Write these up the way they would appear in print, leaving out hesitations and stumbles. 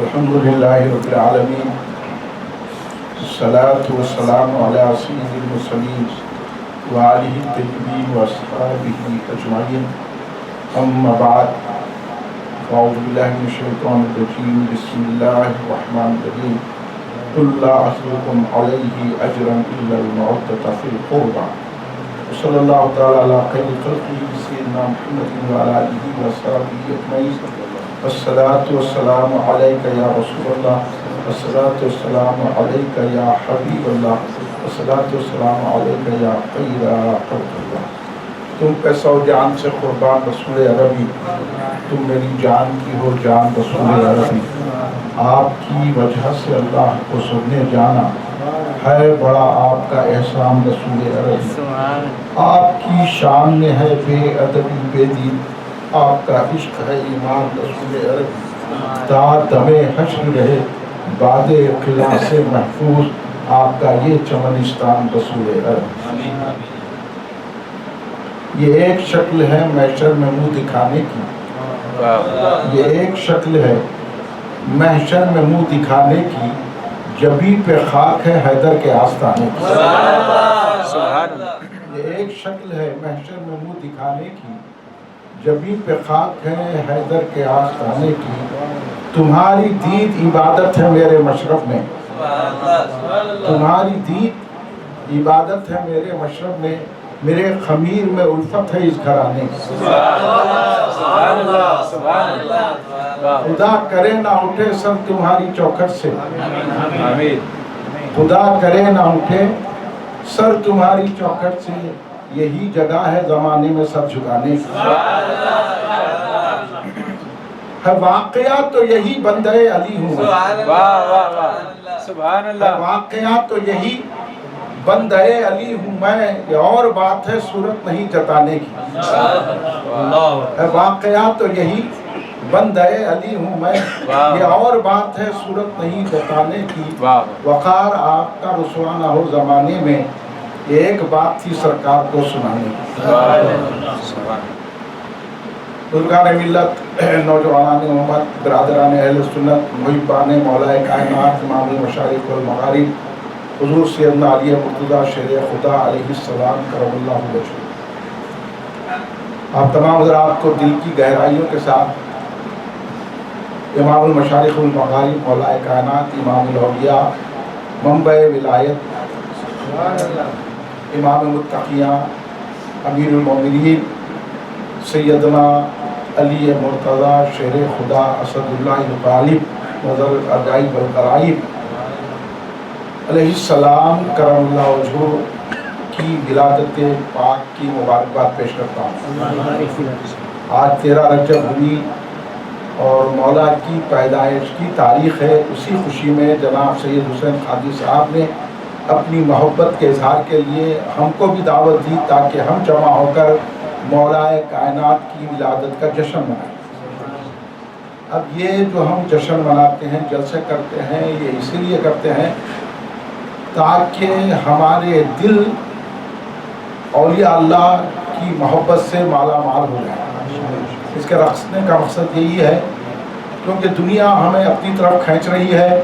الحمدللہ رب العالمین الصلاة والسلام علی سید المرسلین وآلہ الطیبین واصحابہ اجمعین اما بعد اعوذ باللہ من الشیطان الرجیم بسم اللہ الرحمن الرحیم قل لا اسألکم علیہ اجرا الا المودۃ فی القربى وصلی اللہ تعالی علی خیر خلقہ سیدنا محمد وعلی آلہ وصحبہ اجمعین الصلاة والسلام علیک یا رسول اللہ الصلاة والسلام علیک یا حبیب اللہ الصلاة والسلام علیک یا خیر خلق اللہ۔ تم پہ سو جان سے قربان رسول عربی، تم میری جان کی ہو جان رسول عربی، آپ کی وجہ سے اللہ کو سب نے جانا، ہے بڑا آپ کا احسان رسول عربی، آپ کی شان میں ہے بے ادبی بے دین، آپ کا عشق ہے ایمان رسول عربی، تا دم حشر رہے بعد قلعہ سے محفوظ آپ کا یہ چمنستان رسول عربی۔ یہ ایک شکل ہے محشر میں منہ دکھانے کی، یہ ایک شکل ہے محشر میں منہ دکھانے کی، جبھی پہ خاک ہے حیدر کے آستانے کی۔ یہ ایک شکل ہے محشر میں منہ دکھانے کی، جبھی پہ خاک ہے حیدر کے آستانے کی، تمہاری دید عبادت ہے میرے مشرف میں، تمہاری دید عبادت ہے میرے مشرف میں، میرے خمیر میں الفت ہے اس گھرانے کی۔ خدا کرے نہ اٹھے سر تمہاری چوکھٹ سے، خدا کرے نہ اٹھے سر تمہاری چوکھٹ سے، یہی جگہ ہے زمانے میں سر جھکانے کی۔ ہے واقعہ تو یہی بندہ علی ہوں میں، واقعہ تو یہی بندہ علی ہوں میں، یہ اور بات ہے صورت نہیں جتانے کی۔ ہے واقعہ تو یہی بندہ علی ہوں میں، یہ اور بات ہے صورت نہیں جتانے کی۔ وقار آپ کا رسوا نہ ہو زمانے میں، ایک بات تھی سرکار کو سنانے کی۔ بزرگان ملت، نوجوانان امت، برادران اہل سنت، محبان مولا کائنات، امام المشارق والمغارب، حضور سیدنا علی مرتضیٰ شیر خدا علیہ السلام کرم اللہ وجہہ، آپ تمام حضرات کو دل کی گہرائیوں کے ساتھ امام المشارق والمغارب، مولا کائنات، امام الاولیاء، منبع ولایت، امام متقیاں، امیر المومنین سیدنا علی مرتضیٰ شیر خدا اسد اللہ الغالب نظر العجائب والغرائب علیہ السلام کرم اللہ وجہہ کی ولادت پاک کی مبارکباد پیش کرتا ہوں۔ آج 13 رجب ہوئی اور مولا کی پیدائش کی تاریخ ہے، اسی خوشی میں جناب سید حسین قادری صاحب نے اپنی محبت کے اظہار کے لیے ہم کو بھی دعوت دی تاکہ ہم جمع ہو کر مولا کائنات کی ولادت کا جشن منائیں۔ اب یہ جو ہم جشن مناتے ہیں، جلسے کرتے ہیں، یہ اسی لیے کرتے ہیں تاکہ ہمارے دل اولیاء اللہ کی محبت سے مالا مال ہو جائے۔ اس کے رقصنے کا مقصد یہی ہے کیونکہ دنیا ہمیں اپنی طرف کھینچ رہی ہے،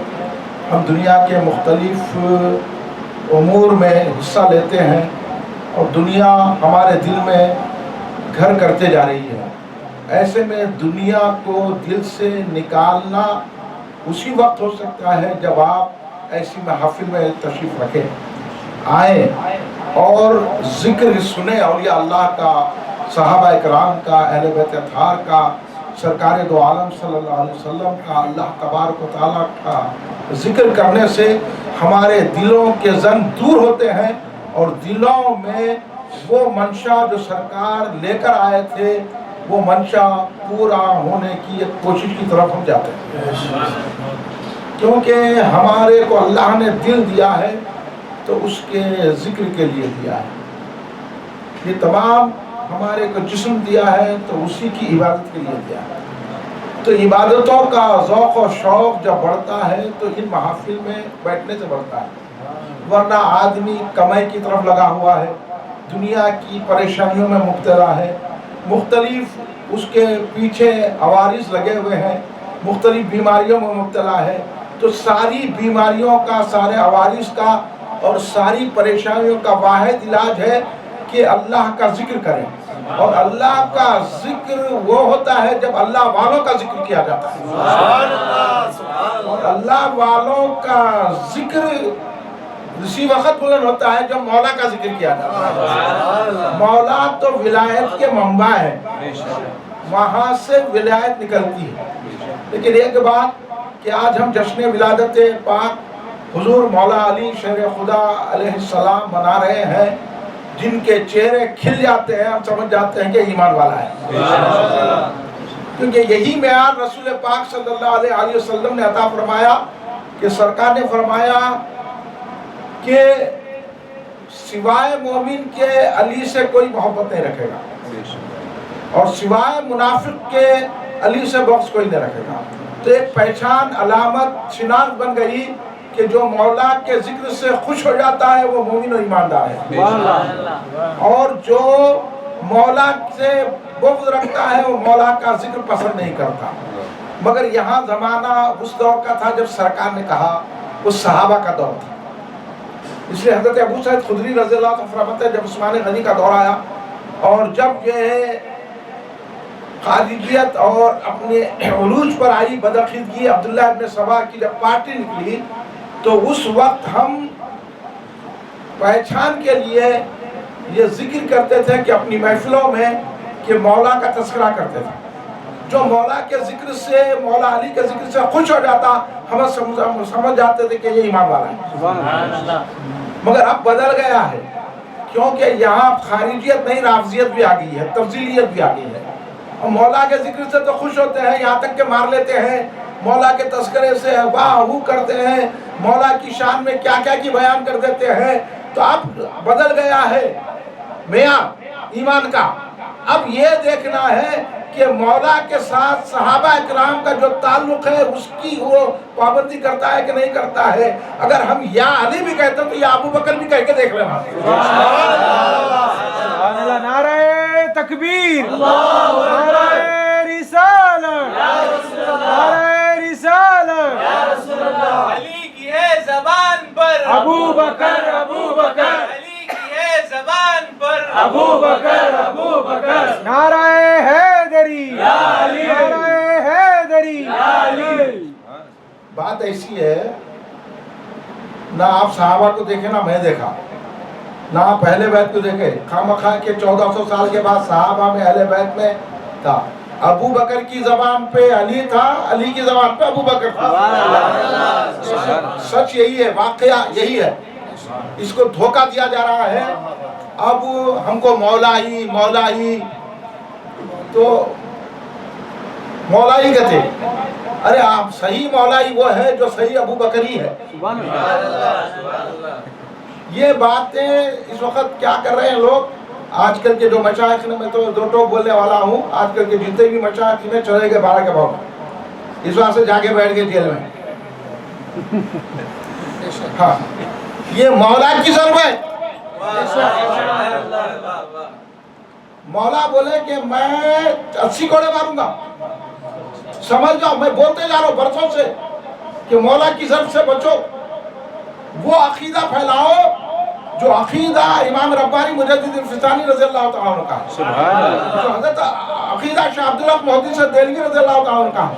ہم دنیا کے مختلف امور میں حصہ لیتے ہیں اور دنیا ہمارے دل میں گھر کرتے جا رہی ہے۔ ایسے میں دنیا کو دل سے نکالنا اسی وقت ہو سکتا ہے جب آپ ایسی محافل میں تشریف رکھیں، آئیں اور ذکر سنیں اولیاء اللہ کا، صحابہ اکرام کا، اہل بیت اطہار کا، سرکار دو عالم صلی اللہ علیہ وسلم کا، اللہ تبارک و تعالیٰ کا ذکر کرنے سے ہمارے دلوں کے زنگ دور ہوتے ہیں اور دلوں میں وہ منشا جو سرکار لے کر آئے تھے، وہ منشا پورا ہونے کی ایک کوشش کی طرف ہم جاتے ہیں۔ کیونکہ ہمارے کو اللہ نے دل دیا ہے تو اس کے ذکر کے لیے دیا ہے، یہ تمام ہمارے کو جسم دیا ہے تو اسی کی عبادت کے لیے دیا ہے۔ تو عبادتوں کا ذوق و شوق جب بڑھتا ہے تو ان محافل میں بیٹھنے سے بڑھتا ہے، ورنہ آدمی کمائی کی طرف لگا ہوا ہے، دنیا کی پریشانیوں میں مبتلا ہے، مختلف اس کے پیچھے عوارض لگے ہوئے ہیں، مختلف بیماریوں میں مبتلا ہے، تو ساری بیماریوں کا، سارے عوارض کا اور ساری پریشانیوں کا واحد علاج ہے کہ اللہ کا ذکر کریں. اور اللہ کا ذکر وہ ہوتا ہے جب اللہ والوں کا ذکر کیا جاتا ہے. اور اللہ والوں کا ذکر اسی وقت بلند ہوتا ہے جب مولا کا ذکر کیا جاتا ہے. مولا تو ولایت کے منبع ہے، وہاں سے ولایت نکلتی ہے. لیکن ایک بات کہ آج ہم جشن ولادت پاک حضور مولا علی شیر خدا علیہ السلام منا رہے ہیں، جن کے چہرے کھل جاتے ہیں، ہم سمجھ جاتے ہیں کہ ایمان والا ہے. کیونکہ یہی معیار رسول پاک صلی اللہ علیہ وسلم نے عطا فرمایا کہ سرکار نے فرمایا کہ سوائے مومن کے علی سے کوئی محبت نہیں رکھے گا، اور سوائے منافق کے علی سے بغض کوئی نہیں رکھے گا. تو ایک پہچان، علامت، شناخت بن گئی کہ جو مولا کے ذکر سے خوش ہو جاتا ہے وہ مومن و ایماندار ہے، اور جو مولا سے بغض رکھتا ہے وہ مولا کا ذکر پسند نہیں کرتا. مگر یہاں زمانہ اس دور کا تھا جب سرکار نے کہا، اس صحابہ کا دور تھا. اس لیے حضرت ابو سعید خدری رضی اللہ عنہ فرماتے ہیں جب عثمان غنی کا دور آیا اور جب یہ خارجیت اور اپنے عروج پر آئی، بدعقیدگی عبداللہ ابن سبا کی جب پارٹی نکلی، تو اس وقت ہم پہچان کے لیے یہ ذکر کرتے تھے کہ اپنی محفلوں میں کہ مولا کا تذکرہ کرتے تھے. جو مولا کے ذکر سے، مولا علی کے ذکر سے خوش ہو جاتا، ہم سمجھ جاتے تھے کہ یہ ایمان والا ہے. مگر اب بدل گیا ہے، کیونکہ یہاں خارجیت نہیں، رافضیت بھی آ گئی ہے، تفضیلیت بھی آ گئی ہے. اور مولا کے ذکر سے تو خوش ہوتے ہیں، یہاں تک کہ مار لیتے ہیں. مولا کے تذکرے سے واہ ہو کرتے ہیں، مولا کی شان میں کیا کیا کی بیان کر دیتے ہیں. تو اب بدل گیا ہے معیار ایمان کا. اب یہ دیکھنا ہے کہ مولا کے ساتھ صحابہ اکرام کا جو تعلق ہے اس کی وہ پابندی کرتا ہے کہ نہیں کرتا ہے. اگر ہم یا علی بھی کہتے ہیں تو یا ابو بکر بھی کہہ کے دیکھ لینا. سبحان اللہ. نعرہ تکبیر، نعرہ رسالت، نعرہ رسالت. علی کی ہے زبان پر ابو بکر، ابو بکر، علی کی ہے زبان پر ابو بکر، ابو بکر. نعرہ حیدری، نعرہ حیدری. بات ایسی ہے، نہ آپ صحابہ کو دیکھیں نہ میں دیکھا، نہ آپ اہل بیت کو دیکھے. خامخواہ کے 1400 سال کے بعد صحابہ میں، اہل بیت میں تھا. ابو بکر کی زبان پہ علی تھا، علی کی زبان پہ ابو بکر تھا. سچ یہی ہے، واقعہ یہی ہے. اس کو دھوکہ دیا جا رہا ہے. اب ہم کو مولا ہی تو مولا ہی کہتے. ارے آپ صحیح مولا ہی وہ ہے جو صحیح ابو بکری ہے. یہ باتیں اس وقت کیا کر رہے ہیں لوگ. آج کل کے جو مشائخ نے، میں تو دو ٹوک بولنے والا ہوں، آج کل کے جتنے بھی مشائخ میں چلے گئے 12 کے بھاؤ میں، اس وقت سے جا کے بیٹھ گئے جیل میں. ہاں، یہ مولا کی ضرب ہے. مولا بولے کہ میں 80 کوڑے ماروں گا. سمجھ جاؤ، میں بولتے جا رہا ہوں برسوں سے کہ مولا کی ضرب سے بچو. وہ عقیدہ پھیلاؤ جو عقیدہ امام ربانی مجدد الفسانی رضی اللہ تعالیٰ عنہ کا ہے، جو حضرت عقیدہ شاہ عبداللہ محدث دہلوی رضی اللہ تعالیٰ عنہ کا ہے،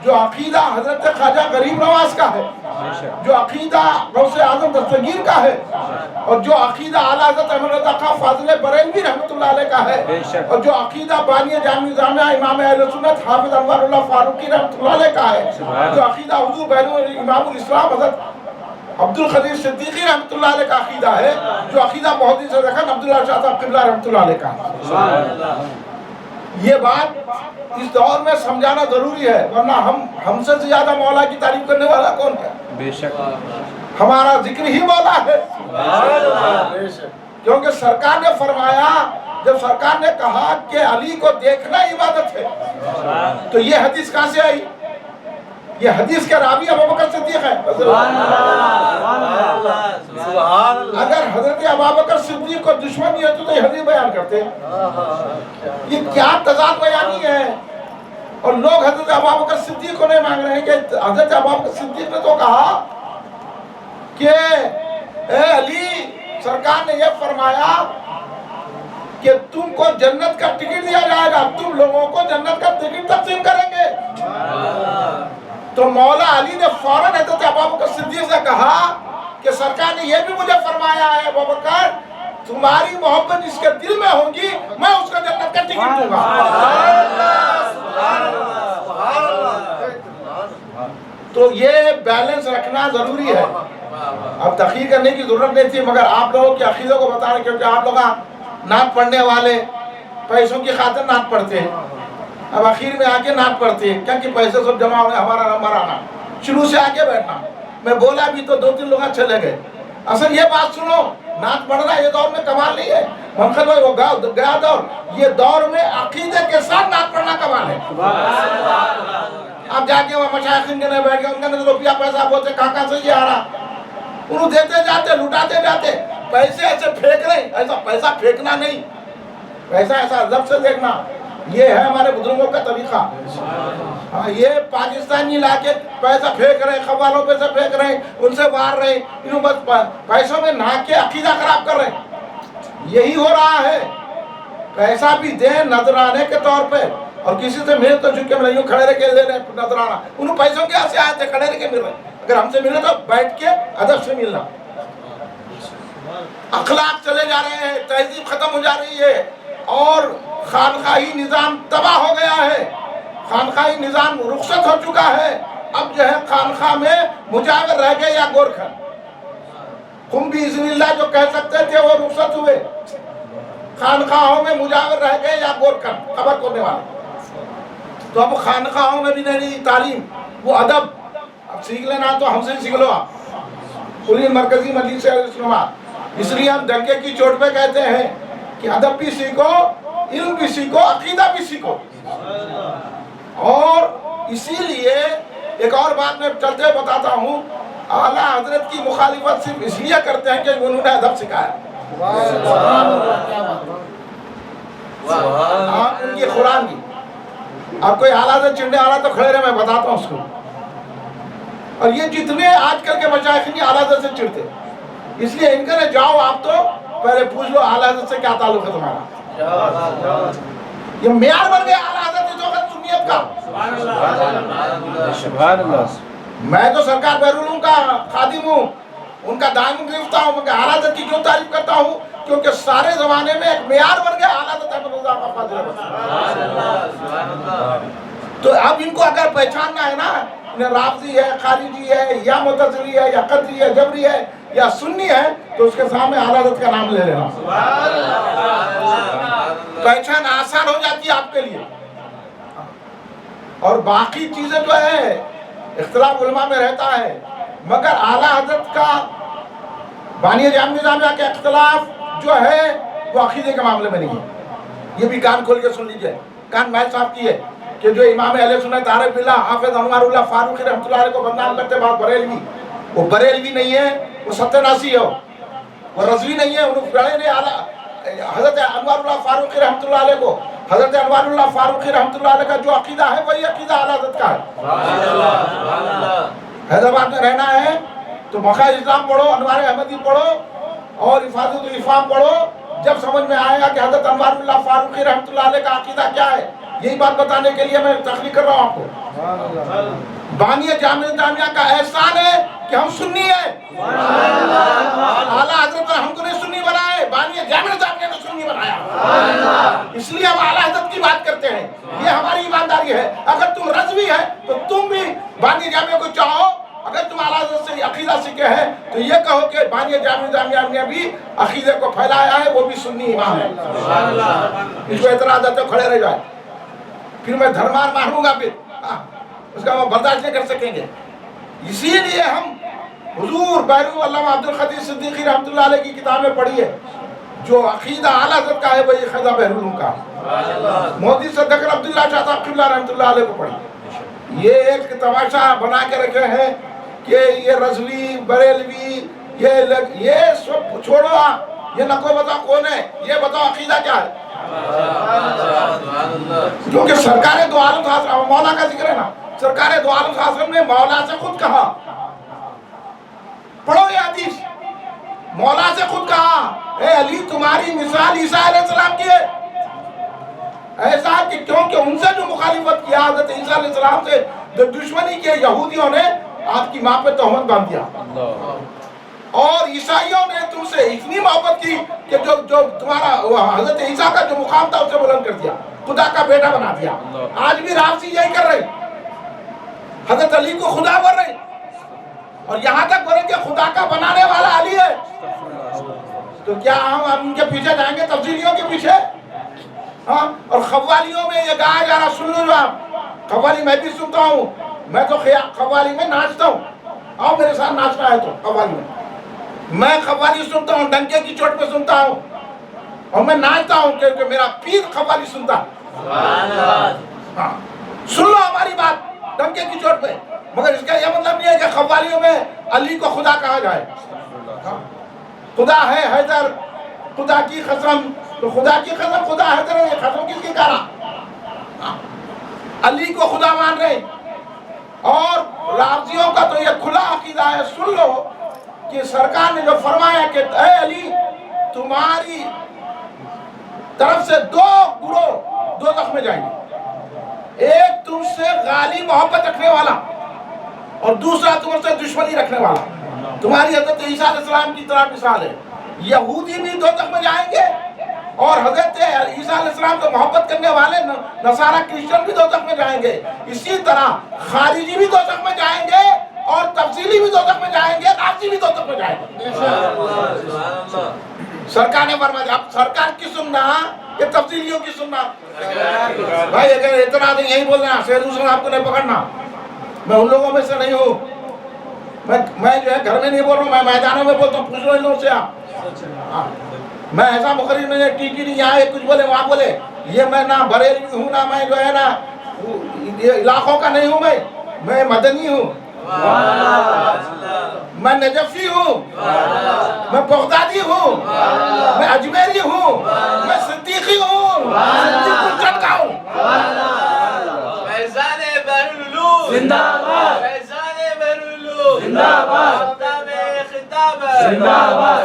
جو عقیدہ حضرت خواجہ غریب نواز کا ہے، جو عقیدہ غوث اعظم دستگیر کا ہے، اور جو عقیدہ اعلیٰ حضرت احمد رضا خان فاضل بریلوی رحمۃ اللہ علیہ کا ہے، اور جو عقیدہ بانی جامعہ امام اہل سنت حافظ انوار اللہ فاروقی رحمۃ اللہ علیہ کا ہے، جو عقیدہ حضور بہنوں امام الاسلام حضرت عبد القدیر صدیقی رحمۃ اللہ علیہ کا عقیدہ ہے، جو عقیدہ محدث رکن عبداللہ شاہ صاحب قبلہ رحمۃ اللہ علیہ کا ہے. یہ بات اس دور میں سمجھانا ضروری ہے، ورنہ ہم سے زیادہ مولا کی تعریف کرنے والا کون ہے؟ بے شک ہمارا ذکر ہی مولا ہے. کیونکہ سرکار نے فرمایا، جب سرکار نے کہا کہ علی کو دیکھنا عبادت ہے، تو یہ حدیث کہاں سے آئی؟ یہ حدیث کے راوی ابوبکر صدیق ہے. اگر حضرت ابوبکر صدیق کو دشمنی ہے تو یہ حدیث بیان کرتے. یہ کیا تضاد بیانی ہے. اور لوگ حضرت ابوبکر صدیق کو نہیں مانگ رہے ہیں کہ حضرت ابوبکر صدیق نے تو کہا کہ اے علی، سرکار نے یہ فرمایا کہ تم کو جنت کا ٹکٹ دیا جائے گا، تم لوگوں کو جنت کا ٹکٹ تقسیم کریں گے۔ تو مولا علی نے فوراً حضرت ابوبکر صدیق سے کہا کہ سرکار نے یہ بھی مجھے فرمایا ہے ابوبکر، تمہاری محبت جس کے دل میں ہوگی میں اس کو جنت کا ٹکٹ دوں گا۔ تو یہ بیلنس رکھنا ضروری ہے۔ اب تحقیق کرنے کی ضرورت نہیں تھی، مگر آپ لوگوں کے عقیدے کو بتا رہے ہیں، کیونکہ آپ لوگ نعت پڑھنے والے پیسوں کی خاطر نعت پڑھتے ہیں، اب آخر میں آکے نعت پڑھتے ہیں کیونکہ پیسے سب جمع ہوئے، ہمارا نمبر آنا، شروع سے آگے بیٹھنا۔ میں بولا بھی تو 2-3 لوگ چلے گئے۔ اصل یہ بات سنو، نعت پڑھنا یہ دور میں کمال نہیں ہے منقل بھائی، وہ گیا دور، یہ دور میں عقیدے کے ساتھ نعت پڑھنا کمال ہے۔ آپ جا کے وہاں مشائخین کے نہیں بیٹھ گئے، ان کے اندر روپیہ پیسہ بولتے کہاں سے یہ آ رہا، انہوں دیتے جاتے، لٹاتے جاتے، پیسے ایسے پھینک رہے، ایسا پیسہ پھینکنا نہیں، پیسہ ایسا ادب سے دیکھنا، یہ ہے ہمارے بزرگوں کا طریقہ۔ یہ پاکستانی لا کے پیسہ پھینک رہے، قوالوں پہ سے پھینک رہے، ان سے مار رہے، انہوں بس پیسوں میں نہا کے عقیدہ خراب کر رہے ہیں۔ یہی ہو رہا ہے، پیسہ بھی دیں نذرانے کے طور پہ، اور کسی سے مل تو چونکہ میں یوں کھڑے رہ کے لے رہے نذرانہ، انہوں پیسوں کے سے آئے تھے، کھڑے رہ کے مل رہے، اگر ہم سے ملے تو بیٹھ کے ادب سے ملنا۔ اخلاق چلے جا رہے ہیں، تہذیب ختم ہو جا رہی ہے، اور خانقاہی نظام تباہ ہو گیا ہے، خانقاہی نظام رخصت ہو چکا ہے۔ اب جو ہے خانقاہ میں مجاور رہ گئے یا گورکھن، تم بھی اذن اللہ جو کہہ سکتے تھے وہ رخصت ہوئے، خانقاہوں میں مجاور رہ گئے یا گورکھن خبر کرنے والے۔ تو اب خانقاہوں میں بھی نہیں تعلیم، وہ ادب، اب سیکھ لینا تو ہم سے سیکھ لو آپ، پوری مرکزی مجلس اسلامہ۔ اس لیے ہم ڈنکے کی چوٹ پہ کہتے ہیں کہ ادب بھی سیکھو، علم بھی سیکھو، عقیدہ بھی سیکھو۔ اور اسی لیے ایک اور بات میں چلتے ہوئے بتاتا ہوں، اعلیٰ حضرت کی مخالفت صرف اس لیے کرتے ہیں کہ انہوں نے ادب سکھایا، آپ ان کی قرآن کی۔ آپ کوئی اعلیٰ حضرت چڑھنے والا تو کھڑے رہے، میں بتاتا ہوں اس کو۔ اور یہ جتنے آج کل کے مشائخین اعلیٰ حضرت سے چڑھتے، اس لیے ان کے جاؤ آپ تو پہلے پوچھ لو اعلیٰ حضرت سے کیا تعلق ہے تمہارا۔ یہ معیار بن گیا اعلیٰ حضرت اس وقت سنیت کا۔ میں تو سرکار بیرولوں کا خادم ہوں، ان کا دائم گرفتہ ہوں، مگر اعلیٰ حضرت کی کیوں تعریف کرتا ہوں؟ کیونکہ سارے زمانے میں ایک معیار بن گیا اعلیٰ حضرت احمد رضا کا فاضل بخش۔ تو اب ان کو اگر پہچاننا ہے نا، رافضی ہے، خارجی ہے، یا معتزلی ہے، یا قدری ہے، جبری ہے، یا سنی ہے، تو اس کے سامنے اعلیٰ حضرت کا نام لے لینا، پہچان آسان ہو جاتی ہے آپ کے لیے۔ اور باقی چیزیں جو ہے اختلاف علماء میں رہتا ہے، مگر اعلیٰ حضرت کا بانی جامع نظامیہ کے اختلاف جو ہے وہ عقیدے کے معاملے میں نہیں ہے۔ یہ بھی کان کھول کے سن لیجئے، کان محل صاحب کی ہے کہ جو امام اہل سنت عارف باللہ حافظ انوار اللہ فاروقی رحمۃ اللہ علیہ کو بدنام کرتے بعد بریلوی، وہ بریلوی نہیں ہے، وہ ستناسی ہے، وہ رضوی نہیں ہے، انہوں پڑھے نہیں حضرت انوار اللہ فاروقی رحمۃ اللہ علیہ کو۔ حضرت انوار اللہ فاروقی رحمۃ اللہ علیہ کا جو عقیدہ ہے وہی عقیدہ اعلیٰ حضرت کا ہے۔ حیدرآباد میں رہنا ہے تو مقاصد اسلام پڑھو، انوار احمدی پڑھو، اور حفاظت الافہام پڑھو، جب سمجھ میں آئے گا کہ حضرت انوار اللہ فاروقی رحمۃ اللہ علیہ کا عقیدہ کیا ہے۔ یہی بات بتانے کے لیے میں تخلیق کر رہا ہوں آپ کو۔ بانی جامع نظامیہ کا احسان ہے کہ ہم سنی ہیں، اعلیٰ حضرت نے ہم کو نہیں سنی بنائے، بانی جامع نظامیہ نے سنی بنایا، اس لیے ہم اعلیٰ حضرت کی بات کرتے ہیں، یہ ہماری ایمانداری ہے۔ اگر تم رضوی ہے تو تم بھی بانی جامع کو چاہو، اگر تم اعلیٰ حضرت سے عقیدہ سیکھے ہیں تو یہ کہو کہ بانی جامع نظامیہ نے بھی عقیدے کو پھیلایا ہے، وہ بھی سنی امام ہے۔ اس کو اعتراض ہے تو کھڑے رہ جائے، پھر میں دھرمار ماروں گا، پھر اس کا وہ برداشت نہیں کر سکیں گے۔ اسی لیے ہم حضور بیرو علامہ عبد القدیر صدیقی رحمۃ اللہ علیہ کی کتابیں پڑھی ہے، جو عقیدہ اعلیٰ حضرت کا ہے وہی عقیدہ بیرولوں کا۔ مودی صدق عبداللہ شاہ صاحب قبلہ رحمۃ اللہ علیہ کو پڑھی۔ یہ ایک تماشا بنا کے رکھے ہیں کہ یہ رضوی بریلوی یہ سب چھوڑو، یہ نہ کو بتاؤ کون ہے، یہ بتاؤ عقیدہ کیا ہے۔ کیونکہ سرکار دو عالم صلی اللہ علیہ وسلم، مولا کا ذکر ہے نا، سرکار دو عالم صلی اللہ علیہ وسلم نے مولا سے خود کہا، پڑھو یہ حدیث، مولا سے خود کہا اے علی تمہاری مثال عیسیٰ علیہ السلام کی ہے، ایسا کہ کیونکہ ان سے جو مخالفت کیا حضرت عیسیٰ علیہ السلام سے جو دشمنی کی یہودیوں نے آپ کی ماں پہ تہمت باندھ دیا، اور عیسائیوں نے تم سے اتنی محبت کی کہ جو تمہارا حضرت عیسیٰ کا جو مقام تھا اسے بلند کر دیا، خدا کا بیٹا بنا دیا۔ آج بھی رافضی یہی کر رہے، حضرت علی کو خدا بول رہے، اور یہاں تک بولیں کہ خدا کا بنانے والا علی ہے۔ تو کیا ہم ان کے پیچھے جائیں گے تفضیلیوں کے پیچھے؟ ہاں، اور قوالیوں میں یہ گایا جا رہا، سن لو آپ، قوالی میں بھی سنتا ہوں، میں تو قوالی میں ناچتا ہوں، آؤ میرے ساتھ ناچنا ہے تو قوالی میں قوالی سنتا ہوں، ڈنکے کی چوٹ پہ سنتا ہوں، اور میں ناچتا ہوں کہ میرا پیر قوالی سنتا ہے۔ ہاں، سن لو ہماری بات ڈنکے کی چوٹ پہ، مگر اس کا یہ مطلب نہیں ہے کہ قوالیوں میں علی کو خدا کہا جائے۔ خدا ہے حیدر، خدا کی قسم، تو خدا کی قسم خدا حیدر ہے، یہ قسم کس کی کہہ رہا؟ علی کو خدا مان رہے، اور رافضیوں کا تو یہ کھلا عقیدہ ہے۔ سن لو کہ سرکار نے جو فرمایا کہ اے علی تمہاری طرف سے دو گروہ دوزخ میں جائیں گے، ایک تم سے غالی محبت رکھنے والا اور دوسرا تم سے دشمنی رکھنے والا۔ تمہاری حضرت عیسیٰ علیہ السلام کی طرح مثال ہے، یہودی بھی دوزخ میں جائیں گے، اور حضرت عیسیٰ علیہ السلام کو محبت کرنے والے نصارہ کرسچن بھی دوزخ میں جائیں گے۔ اسی طرح خارجی بھی دوزخ میں جائیں گے، اور تفصیلی بھی دوزخ میں جائیں گے، رافضی بھی دوزخ میں جائیں گے۔ سرکار نے فرمایا، اب سرکار کی سننا یہ تفصیلیوں کی سننا؟ بھائی اگر اتنا تو یہی بولنا، سید حسین آپ کو نہیں پکڑنا، میں ان لوگوں میں سے نہیں ہوں، میں جو ہے گھر میں نہیں بول رہا ہوں، میں میدانوں میں بولتا ہوں، پوچھ لو ان لوگوں سے آپ۔ میں ایسا مخرج نہیں ہے ٹی نہیں یہاں ایک کچھ بولے وہاں بولے، یہ میں نہ بریلوی ہوں، نہ میں جو ہے نا علاقوں کا نہیں ہوں، میں مدنی ہوں، میں نجفی ہوں، میں بغدادی ہوں، میں اجمیری ہوں، میں صدیقی ہوں، صدیق الجن کا ہوں۔ فیضان بہرالعلوم زندہ باد، فیضان بہرالعلوم زندہ باد، خطاب زندہ باد۔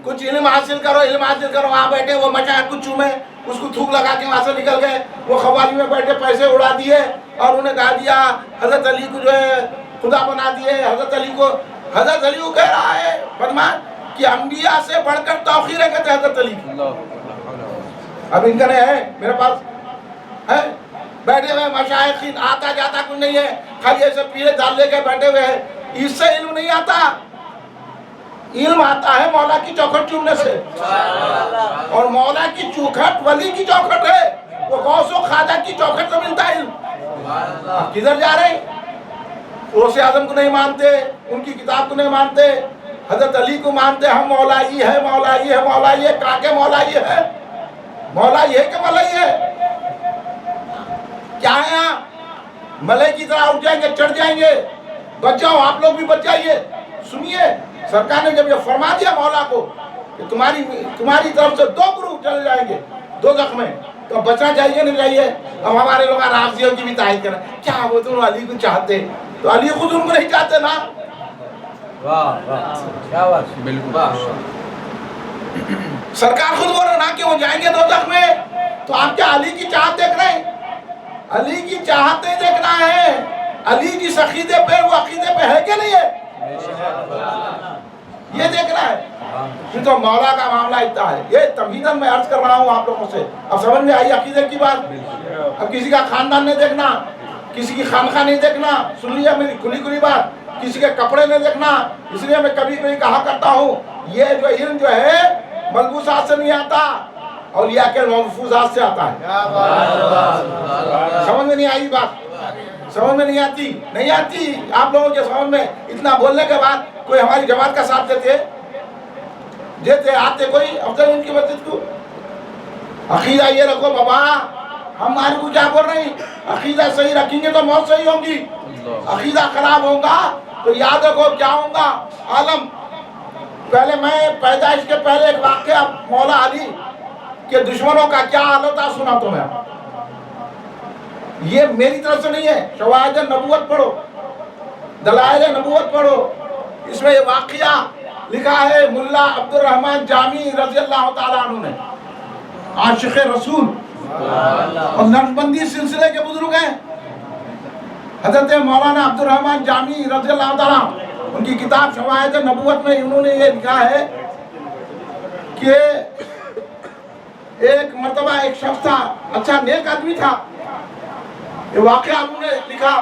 کچھ علم حاصل کرو، علم حاصل کرو، وہاں بیٹھے وہ مشائخ کو چومے، اس کو تھوک لگا کے وہاں سے نکل گئے، وہ قوالی میں بیٹھے پیسے اڑا دیے، اور انہیں کہا دیا حضرت علی کو جو ہے خدا بنا دیے، حضرت علی کو کہہ رہا ہے فرمان کہ انبیاء سے بڑھ کر توقیر کرتے حضرت علی کی۔ اب ان کا نہیں ہے میرے پاس ہے، بیٹھے ہوئے مشائخین، آتا جاتا کچھ نہیں ہے، خالی ایسے پیرے دال لے کے بیٹھے ہوئے ہیں، اس سے علم نہیں آتا، علم آتا ہے مولا کی چوکھٹ چومنے سے، اور مولا کی چوکھٹ ولی کی چوکھٹ ہے، وہ غوث و خواجہ کی چوکھٹ سے ملتا ہے علم۔ آپ کدھر جا رہے ہیں؟ غوث اعظم کو نہیں مانتے، ان کی کتاب کو نہیں مانتے، حضرت علی کو مانتے، ہم مولائی ہے، مولائی ہے، مولائی ہے، کاکے مولائی ہے، مولائی ہے کہ ملائی ہے؟ کیا ہے یہاں؟ ملے کی طرح اٹھ جائیں گے، چڑھ جائیں گے، بچ جاؤ، آپ لوگ بھی بچ جائیے۔ سنیے، سرکار نے جب یہ فرما دیا مولا کو کہ تمہاری طرف سے دو گروہ چلے جائیں گے دوزخ میں، تو بچنا چاہیے نہیں چاہیے؟ اب ہمارے لوگ رافضیوں کی بھی تائید کریں، کیا وہ تم علی کو چاہتے؟ تو علی خود ان کو نہیں چاہتے نا۔ واہ واہ کیا بات، بالکل سرکار خود بول رہے نا کہ وہ جائیں گے دوزخ میں، تو آپ کیا علی کی چاہت دیکھ رہے ہیں؟ علی کی چاہت نہیں دیکھنا ہے، علی کی عقیدے پہ، وہ عقیدے پہ ہے کہ نہیں ہے، یہ دیکھنا ہے۔ یہ تو مولا کا معاملہ اتنا ہے، یہ تمہیداً میں عرض کر رہا ہوں آپ لوگوں سے، اب سمجھ میں آئی عقیدے کی بات؟ اب کسی کا خاندان نہیں دیکھنا، کسی کی خانخواہ نہیں دیکھنا، سن لیا میری کھلی کھلی بات، کسی کے کپڑے نہیں دیکھنا۔ اس لیے میں کبھی کبھی کہا کرتا ہوں، یہ جو علم جو ہے ملبوسات سے نہیں آتا، اولیاء کے محفوظات سے آتا ہے۔ سمجھ میں نہیں آئی بات؟ سمجھ میں نہیں آتی آپ لوگوں کے سمجھ میں؟ اتنا بولنے کے بعد کوئی ہماری جماعت کا ساتھ دیتے آتے کوئی افضل ان کی مسجد کو؟ عقیدہ یہ رکھو بابا، ہمارے کو کیا بول رہے ہیں؟ عقیدہ صحیح رکھیں گے تو موت صحیح ہوں گی، عقیدہ خراب ہوگا تو یاد رکھو کیا ہوگا عالم۔ پہلے میں پیدائش کے پہلے ایک واقعہ مولا علی کہ دشمنوں کا کیا حال ہوتا سنا تو میں یہ میری طرف سے نہیں ہے، شواہد نبوت پڑھو، دلائل نبوت پڑھو، اس میں یہ واقعہ لکھا ہے ملا عبد الرحمن جامی رضی اللہ تعالیٰ عنہ نے، عاشق رسول اور نقشبندی سلسلے کے بزرگ ہیں، حضرت مولانا عبد الرحمن جامی رضی اللہ تعالیٰ، ان کی کتاب شواہد نبوت میں انہوں نے یہ لکھا ہے کہ ایک مرتبہ ایک شخص تھا، اچھا نیک آدمی تھا، یہ واقعہ انہوں نے لکھا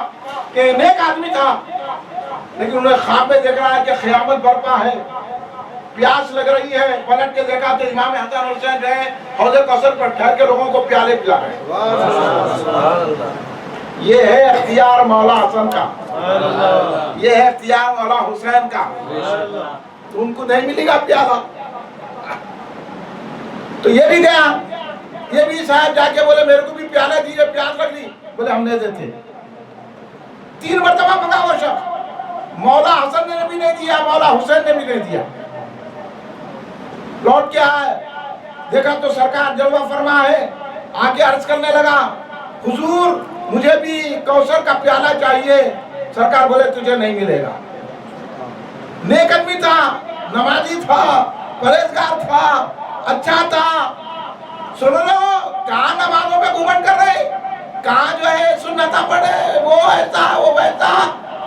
کہ نیک آدمی تھا، لیکن انہوں نے خواب میں دیکھ رہا ہے کہ قیامت برپا ہے، پیاس لگ رہی ہے، پلٹ کے دیکھا تو امام حسن حسین گئے حوض کوثر پر ٹھہر کے لوگوں کو پیالے پلا رہے۔ یہ ہے اختیار مولا حسن کا، یہ ہے اختیار مولا حسین کا، تو ان کو نہیں ملے گا پیالہ۔ تو یہ بھی گیا، یہ بھی صاحب جا کے بولے میرے کو بھی پیالہ دیجئے، پیاس لگ رہی، بولے ہم نہیں دیتے۔ 3 مرتبہ منگا وہ شخص، مولا حسن نے بھی نہیں دیا، مولا حسین نے بھی نہیں دیا۔ لوٹ کے آئے، دیکھا تو سرکار جلوہ فرما ہے، آگے عرض کرنے لگا حضور مجھے بھی کوثر کا پیالہ چاہیے۔ سرکار بولے تجھے نہیں ملے گا۔ نیک آدمی تھا، نمازی تھا، پرہیزگار تھا، اچھا تھا، سنو لو کہاں نمازوں پہ گھمنڈ کر رہے، کہاں جو ہے سنتہ پڑھے، وہ ایسا وہ ویسا،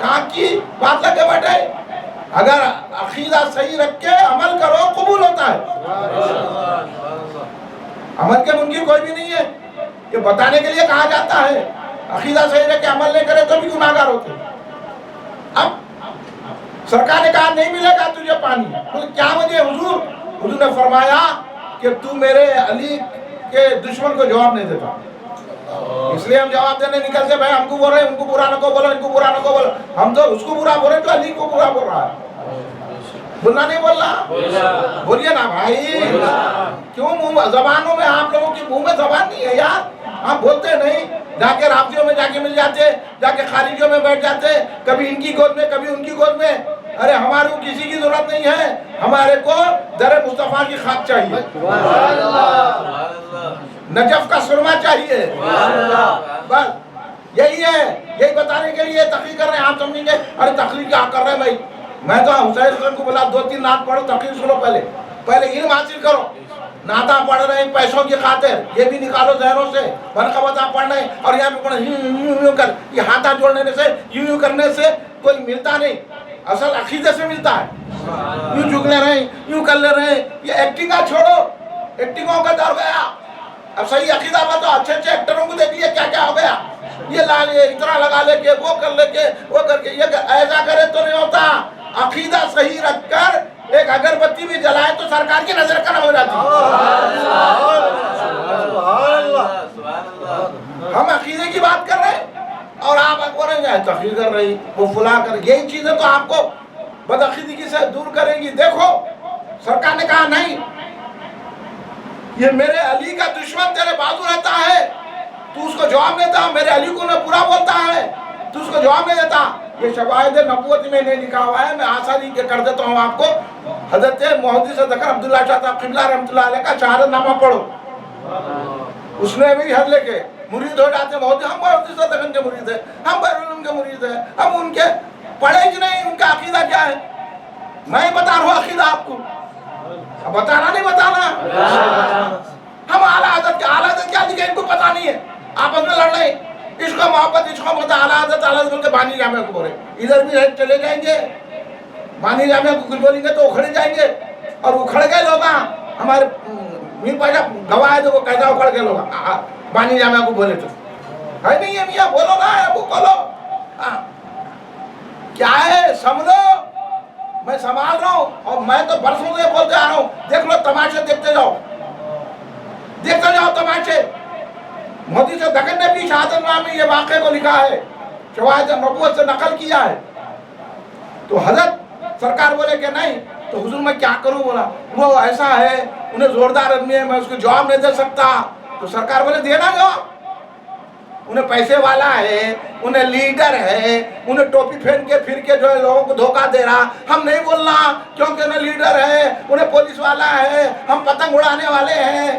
کہاں کی بات لگے بیٹھے۔ اگر عقیدہ صحیح رکھ کے عمل کرو قبول ہوتا ہے۔ عمل کے منکر کوئی بھی نہیں ہے، یہ بتانے کے لیے کہا جاتا ہے، عقیدہ صحیح رکھ کے عمل نہیں کرے تو بھی گناہگار ہوتے۔ اب سرکار نے کہا نہیں ملے گا تجھے پانی، بولے کیا وجہ حضور؟ حضور نے فرمایا کہ تو میرے علی کے دشمن کو جواب نہیں دیتا، اس لیے ہم جواب دینے نکلتے بھائی ہم کو بول رہے ہیں، ان کو برا نہ کو بولو، ان کو برا نہ کو بولو، ہم تو اس کو برا بول رہے ہیں تو علی کو برا بول رہا ہے۔ بولنا نہیں بولنا، بولیے نا بھائی، کیوں منہ زبانوں میں آپ لوگوں کی منہ میں زبان نہیں ہے یار، آپ بولتے نہیں، جا کے رابطیوں میں جا کے مل جاتے، جا کے خارجیوں میں بیٹھ جاتے، کبھی ان کی گود میں کبھی ان کی گود میں۔ ارے ہمارے کو کسی کی ضرورت نہیں ہے، ہمارے کو در مصطفیٰ کی خاک چاہیے، نجف کا سرما چاہیے، بس یہی ہے، یہی بتانے کے لیے تقریر کر رہے ہیں۔ آپ سمجھیں گے ارے تقریر کیا کر رہے ہیں بھائی، میں تو حسین حسین کو بولا 2-3 نعت پڑھو، تقریر سنو، پہلے علم حاصل کرو۔ نعتیں پڑھ رہے ہیں پیسوں کی خاطر، یہ بھی نکالو ذہنوں سے، منقبتیں پڑھ رہے ہیں اور یہاں پہ پڑھیں یوں کر، یہ ہاتھاں جوڑنے سے یوں کرنے سے کوئی ملتا نہیں، اصل عقیدے سے ملتا ہے۔ یوں جھک لے رہے ہیں، یوں کر لے رہے ہیں، یہ ایکٹنگاں چھوڑو، ایکٹنگوں کا دور گیا۔ اب صحیح عقیدہ بتاؤ، اچھے اچھے ایکٹروں کو دیکھ لیے کیا کیا ہو گیا، یہ لا لے اتنا لگا لے کے وہ کر لے کے وہ کر کے، یہ ایسا کرے تو نہیں ہوتا۔ عقیدہ صحیح رکھ کر ایک اگربتی بھی جلائے تو سرکار کی نظر کرم ہو جاتی ہے۔ ہم عقیدے کی بات کر رہے ہیں اور آپ اکبر ہیں تقریر کر رہی، وہ فلاں کر، یہی چیزیں تو آپ کو بدعقیدگی سے دور کریں گی۔ دیکھو سرکار نے کہا نہیں، یہ میرے علی کا دشمن تیرے بازو رہتا ہے، تو اس کو جواب نہیں دیتا، میرے علی کو نہ برا بولتا ہے تو اس کو جواب نہیں دیتا۔ یہ شواہد نبوت میں نہیں لکھا ہوا ہے، میں آسانی کے کر دیتا ہوں آپ کو۔ حضرت محدث ذکر عبداللہ شاہ صاحب قبلہ رحمۃ اللہ علیہ کا شہادت نامہ پڑھو، اس نے بھی حد لے کے مرید ہو جاتے ہیں، ہم محدث ذکر کے مرید ہیں، ہم بیرون کے مرید ہیں، ہم ان کے پڑھے کہ نہیں، ان کا عقیدہ کیا ہے؟ میں بتا رہا ہوں عقیدہ آپ کو، بتانا نہیں بتانا۔ ہم اعلیٰ حضرت کیا لکھے ان کو پتا نہیں ہے، آپس میں لڑ رہے ہیں، عشق و محبت عشق و محبت، اعلیٰ حضرت کے بانی جامعہ کو بولے، ادھر بھی چلے جائیں گے، بانی جامعہ کو کچھ بولیں گے تو اکھڑے جائیں گے، اور اکھڑ گئے لوگ ہمارے میر پاجا گواہ ہے، دیکھو کیسا اکھڑ گئے لوگ بانی جامعہ کو بولے تو ہے نہیں ہے میاں، بولو نا ابو بولو، کیا ہے سمجھو، میں سنبھال رہا ہوں اور میں تو برسوں سے بولتے آ رہا ہوں، دیکھ لو تماشے دیکھتے جاؤ، دیکھتے جاؤ تماشے۔ محدث دکن نے بھی شہادت نامہ میں یہ واقعے کو لکھا ہے، شواہد نبوت سے نقل کیا ہے۔ تو حضرت سرکار بولے کہ نہیں، تو حضور میں کیا کروں؟ بولا وہ ایسا ہے، انہیں زوردار آدمی ہے، میں اس کو جواب نہیں دے سکتا۔ تو سرکار بولے دینا جواب، انہیں پیسے والا ہے، انہیں لیڈر ہے، انہیں ٹوپی پہن کے پھر کے جو ہے لوگوں کو دھوکہ دے رہا، ہم نہیں بولنا کیونکہ انہیں لیڈر ہے، انہیں پولیس والا ہے، ہم پتنگ اڑانے والے ہیں،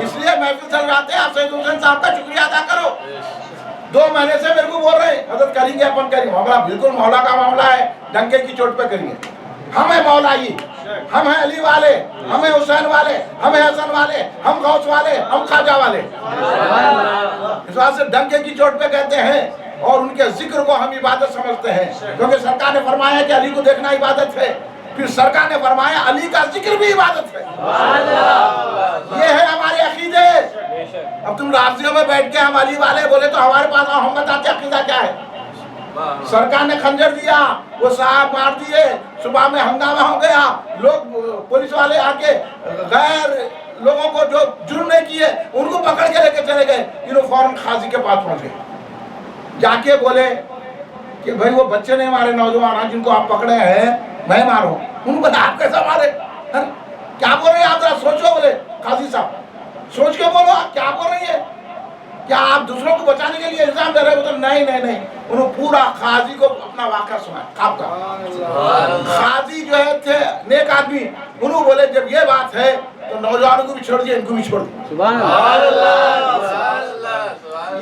اس لیے محفل سلواتے ہیں. آپ سید حسین صاحب کا شکریہ ادا کرو. 2 مہینے سے میرے کو بول رہے ہیں حضرت کریں گے اپن کریں گے. معاملہ بالکل مولا کا معاملہ ہے, ڈنکے کی چوٹ پہ کریں گے. ہم ہیں مولائی, ہم ہیں علی والے, ہم ہیں حسین والے, ہم ہیں حسن والے, ہم غوث والے, ہم خواجہ والے. اس واسطے ڈنکے کی چوٹ پہ کہتے ہیں اور ان کے ذکر کو ہم عبادت سمجھتے ہیں, کیونکہ سرکار نے فرمایا کہ علی کو دیکھنا عبادت ہے. پھر سرکار نے فرمایا علی کا ذکر بھی عبادت ہے. یہ ہے ہمارے عقیدے. اب تم رافضیوں میں بیٹھ کے ہم علی والے بولے تو ہمارے پاس ہم بتاتے عقیدہ کیا ہے. سرکار نے خنجر دیا, وہ صاحب مار دیے, صبح میں ہنگامہ ہو گیا, لوگ پولیس والے آ کے غیر لوگوں کو جو جرم نہیں کیے ان کو پکڑ کے لے کے چلے گئے. انہوں فوراً قاضی کے پاس پہنچ گئے, جا کے بولے کہ بھائی وہ بچے نہیں مارے نوجوان جن کو آپ پکڑے ہیں میں ماروں. ان کو آپ کیسا مارے, کیا بول رہے ہیں آپ, ذرا سوچو. بولے قاضی صاحب سوچ کے بولو آپ کیا بول رہی ہیں, کیا آپ دوسروں کو بچانے کے لیے الزام دے رہے ہو. تو نہیں. انہوں پورا قاضی کو اپنا واقعہ سنا خواب کا. قاضی جو ہے تھے نیک آدمی, انہوں بولے جب یہ بات ہے تو نوجوانوں کو بھی چھوڑ دیا, ان کو بھی چھوڑ دیا. سبحان اللہ.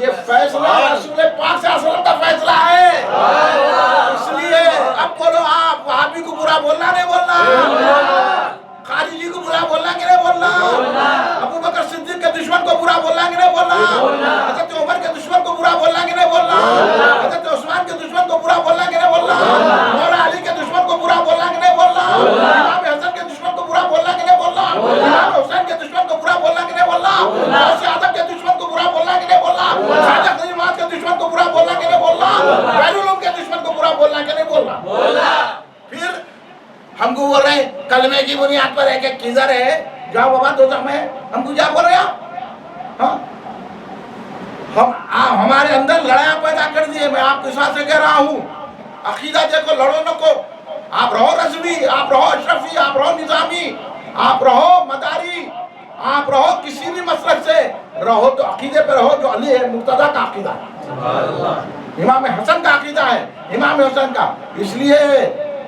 یہ فیصلہ رسول پاک صلی اللہ علیہ وسلم کا فیصلہ ہے. اس لیے اب بولو آپ وہابی کو برا بولنا نہیں بولنا, قاضی جی کو برا بولنا کہ نہیں بولنا, ابو بکر صدیق کے دشمن کو برا بولنا کہ نہیں بولنا, حضرت عمر کے دشمن کو برا بولنا کہ نہیں بولنا, حضرت عثمان کے دشمن کو برا بولنا کہ نہیں بولنا, مولا علی کے دشمن کو برا بولنا کہ نہیں بولنا, امام حسن کے دشمن کو برا بولنا کہ نہیں بولنا, امام حسین کے دشمن کو برا بولنا کہ نہیں بولنا, غوث اعظم کے دشمن کو برا بولنا کہ نہیں بولنا, خواجہ غنیمات کے دشمن کو برا بولنا کہ نہیں بولنا, بین العلوم کے دشمن کو برا بولنا کہ نہیں بولنا. پھر ہم کو بول رہے ہیں کلمے کی بنیاد پر ایک کیزر ہے جاؤ بابا دوزخ میں. ہم کو کیا بول رہے ہیں آپ, ہم ہمارے اندر لڑائیاں پیدا کر دیے. میں آپ کے ساتھ سے کہہ رہا ہوں عقیدہ دیکھو, لڑو نہ کو. آپ رہو رضوی, آپ رہو اشرفی, آپ رہو نظامی, آپ رہو مداری, آپ رہو کسی بھی مسلک سے رہو, تو عقیدے پہ رہو جو علی ہے مرتضیٰ کا عقیدہ ہے, امام حسن کا عقیدہ ہے, امام حسن کا. اس لیے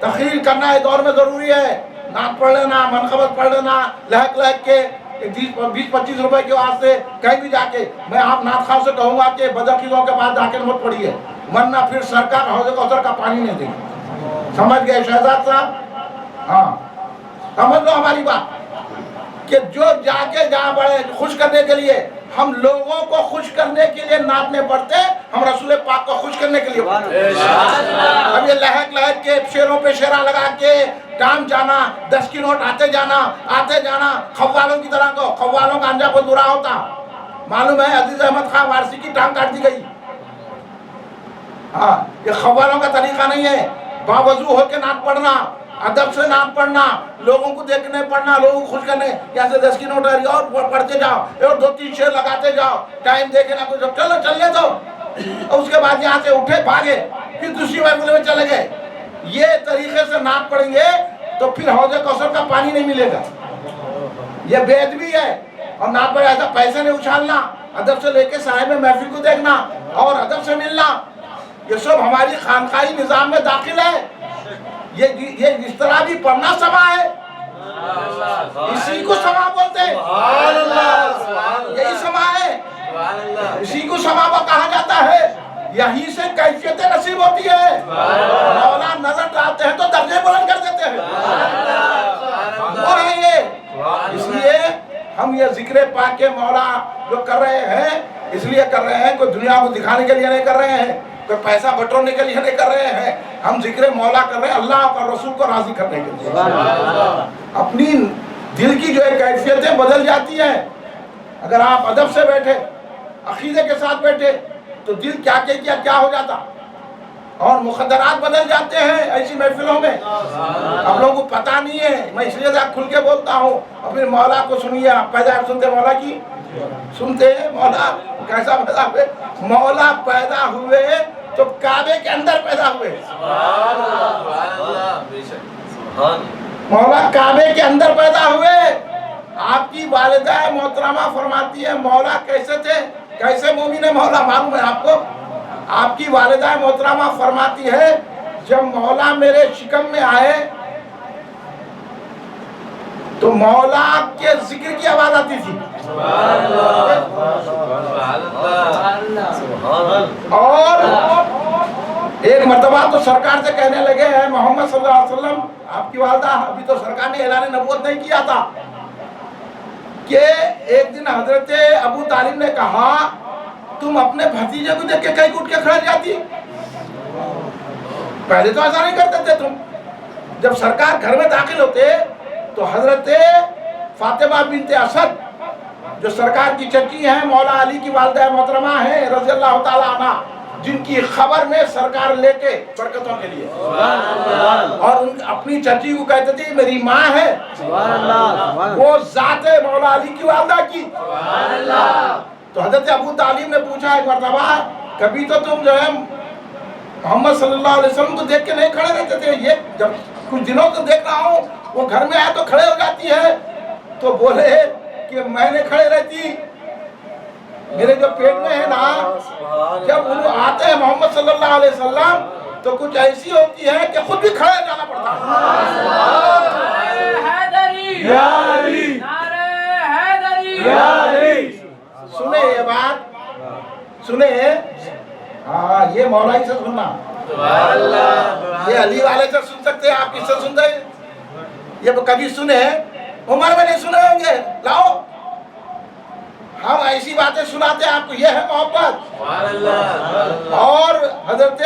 تقریر کرنا اس دور میں ضروری ہے. نعت پڑھ لینا, منقبت پڑھ لینا, لہک کے 20-25 روپے کے واسطے کہیں بھی جا کے. میں آپ نعت خواہ سے کہوں گا کہ بدعقیدوں کے بعد جا کے مت پڑھیے, ورنہ پھر سرکار حوض کوثر کا پانی نہیں دے گی. سمجھ گئے شہزاد صاحب؟ ہاں سمجھ لو ہماری بات کہ جو جا کے جہاں بڑے خوش کرنے کے لیے, ہم لوگوں کو خوش کرنے کے لیے نعت نہیں پڑھتے, ہم رسول پاک کو خوش کرنے کے لیے پڑھتے. اب یہ لہک کے شیروں پہ شیرہ لگا کے ٹام جانا, 10 کی نوٹ آتے جانا خوالوں کی طرح کو. خوالوں کا انجام بہت برا ہوتا. معلوم ہے عزیز احمد خان وارثی کی ٹانگ کاٹ دی گئی. ہاں یہ خوالوں کا طریقہ نہیں ہے. باوضو ہو کے نعت پڑھنا, ادب سے نعت پڑھنا, لوگوں کو دیکھنے پڑھنا, لوگوں کو خوش کرنے. یہاں سے 10 کی نوٹ آ رہی اور پڑھتے جاؤ اور 2-3 شعر لگاتے جاؤ, ٹائم دیکھے نہ کچھ, چلو چلنے دو. اور اس کے بعد یہاں سے اٹھے بھاگے, پھر دوسری محفل میں چلے گئے. یہ طریقے سے نعت پڑھیں گے تو پھر حوض کوثر کا پانی نہیں ملے گا. یہ بے ادبی ہے. اور نعت پڑھ ایسا پیسے نہیں اچھالنا, ادب سے لے کے صاحب محفل کو دیکھنا اور ادب سے ملنا, یہ سب ہماری خانقاہی نظام میں داخل ہے. یہ اس طرح بھی پڑھنا سما ہے, اسی کو سما بولتے ہیں. یہی سما ہے, اسی کو سما کہا جاتا ہے. یہیں سے کیفیت نصیب ہوتی ہے. مولا نظر ڈالتے ہیں تو درجے بلند کر دیتے ہیں. وہ ہے یہ. اس لیے ہم یہ ذکر پاک کے مولا جو کر رہے ہیں اس لیے کر رہے ہیں, کوئی دنیا کو دکھانے کے لیے نہیں کر رہے ہیں, کوئی پیسہ بٹورنے کے لیے نہیں کر رہے ہیں. ہم ذکر مولا کر رہے ہیں اللہ اور رسول کو راضی کرنے کے لیے. اپنی دل کی جو ہے کیفیتیں بدل جاتی ہیں. اگر آپ ادب سے بیٹھے, عقیدے کے ساتھ بیٹھے تو دل کیا ہو جاتا, اور مخدرات بدل جاتے ہیں ایسی محفلوں میں. آپ لوگوں کو پتہ نہیں ہے, میں اس لیے کھل کے بولتا ہوں. اپنے مولا کو سنیے, آپ پیدا سنتے مولا کی, سنتے مولا کیسا پیدا ہوئے. مولا پیدا ہوئے تو کعبے کے اندر پیدا ہوئے. مولا کعبے کے اندر پیدا ہوئے. آپ کی والدہ محترمہ فرماتی ہے مولا کیسے تھے, کیسے مومن مولا معلوم ہے آپ کو. آپ کی والدہ محترمہ فرماتی ہے جب مولا میرے شکم میں آئے تو مولا کے ذکر کی آواز آتی تھی. اور ایک مرتبہ تو سرکار سے کہنے لگے ہیں محمد صلی اللہ علیہ وسلم آپ کی والدہ ابھی تو سرکار نے اعلان نبوت نہیں کیا تھا کہ ایک دن حضرت ابو طالب نے کہا تم اپنے بھتیجے کو دیکھ کے کہیں اٹھ کے کھڑ جاتی. پہلے تو ایسا نہیں کرتے تھے تم. جب سرکار گھر میں داخل ہوتے تو حضرت فاطمہ بنت اسد جو سرکار کی چچی ہیں مولا علی کی والدہ محترمہ ہیں رضی اللہ تعالیٰ عنہ جن کی خبر میں سرکار لے کے برکتوں کے لیے اور ان اپنی چچی کو کہتے تھے میری ماں ہے وہ ذات مولا علی کی والدہ کی. تو حضرت ابو طالب نے پوچھا ایک مرتبہ کبھی تو تم جو ہے محمد صلی اللہ علیہ وسلم کو دیکھ کے نہیں کھڑے رہتے تھے, یہ جب کچھ دنوں سے دیکھ رہا ہوں وہ گھر میں آئے تو کھڑے ہو جاتی ہے. تو بولے کہ میں نے کھڑے رہتی, میرے جو پیٹ میں ہے نا جب انہوں آتے ہیں محمد صلی اللہ علیہ وسلم تو کچھ ایسی ہوتی ہے کہ خود بھی کھڑے جانا پڑتا ہے. سنیں یہ بات سنیں, ہاں یہ مولائی سے سننا, یہ علی والے سے سن سکتے ہیں, آپ کس سے سنتے ہیں؟ یہ کبھی سنے عمر میں نہیں سنے ہوں گے, لاؤ ہم ایسی باتیں سناتے ہیں آپ کو, یہ ہے محبت. اور حضرت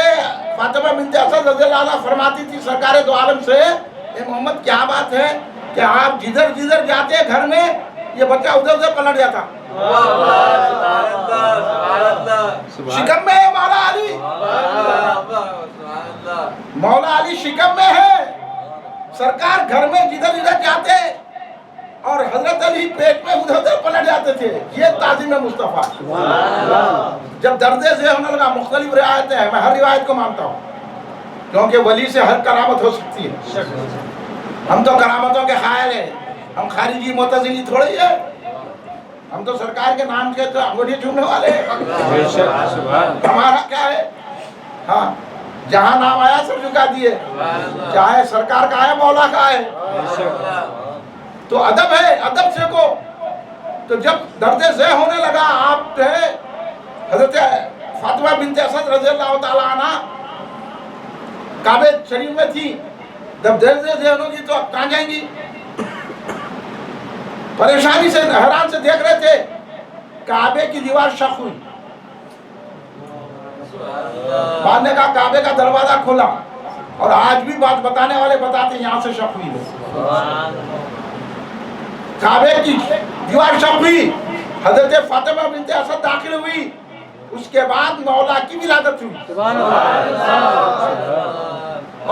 فاطمہ بنت اسد رضی اللہ عنہ فرماتی تھی سرکار دو عالم سے اے محمد کیا بات ہے کہ آپ جدھر جدھر جاتے ہیں گھر میں یہ بچہ ادھر ادھر پلٹ جاتا. شکم میں ہے مولا علی, مولا علی شکم میں ہے. سرکار گھر میں جدھر جدھر جاتے اور حضرت علی پیٹ میں ادھر ادھر پلٹ جاتے تھے. یہ تعظیم مصطفیٰ. جب درد سے ہونے لگا, مختلف روایتیں ہیں, میں ہر روایت کو مانتا ہوں کیونکہ ولی سے ہر کرامت ہو سکتی ہے. ہم تو کرامتوں کے قائل ہیں, ہم خارجی معتزلی تھوڑی ہے, ہم تو سرکار کے نام کے تو انگوٹھی چھونے والے ہیں. ہمارا کیا ہے, ہاں جہاں نام آیا سر جھکا دیے, چاہے سرکار کا ہے مولا کا ہے. تو ادب ہے, ادب سیکھو. تو جب درد ذہ ہونے لگا آپ جو ہے حضرت فاطمہ بنت اسد رضی اللہ تعالیٰ عنہ کعبہ شریف میں تھی, جب درد ذہ ہوگی تو اب کہاں جائیں گی؟ پریشانی سے حیران سے دیکھ رہے تھے, کعبے کی دیوار شق ہوئی. بعد نے کہا کعبے کا دروازہ کھلا, اور آج بھی بات بتانے والے بتاتے ہیں یہاں سے شق ہوئی ہے. کعبے کی دیوار شق ہوئی, حضرت فاطمہ بنت اسد داخل ہوئی, اس کے بعد مولا کی ولادت ہوئی.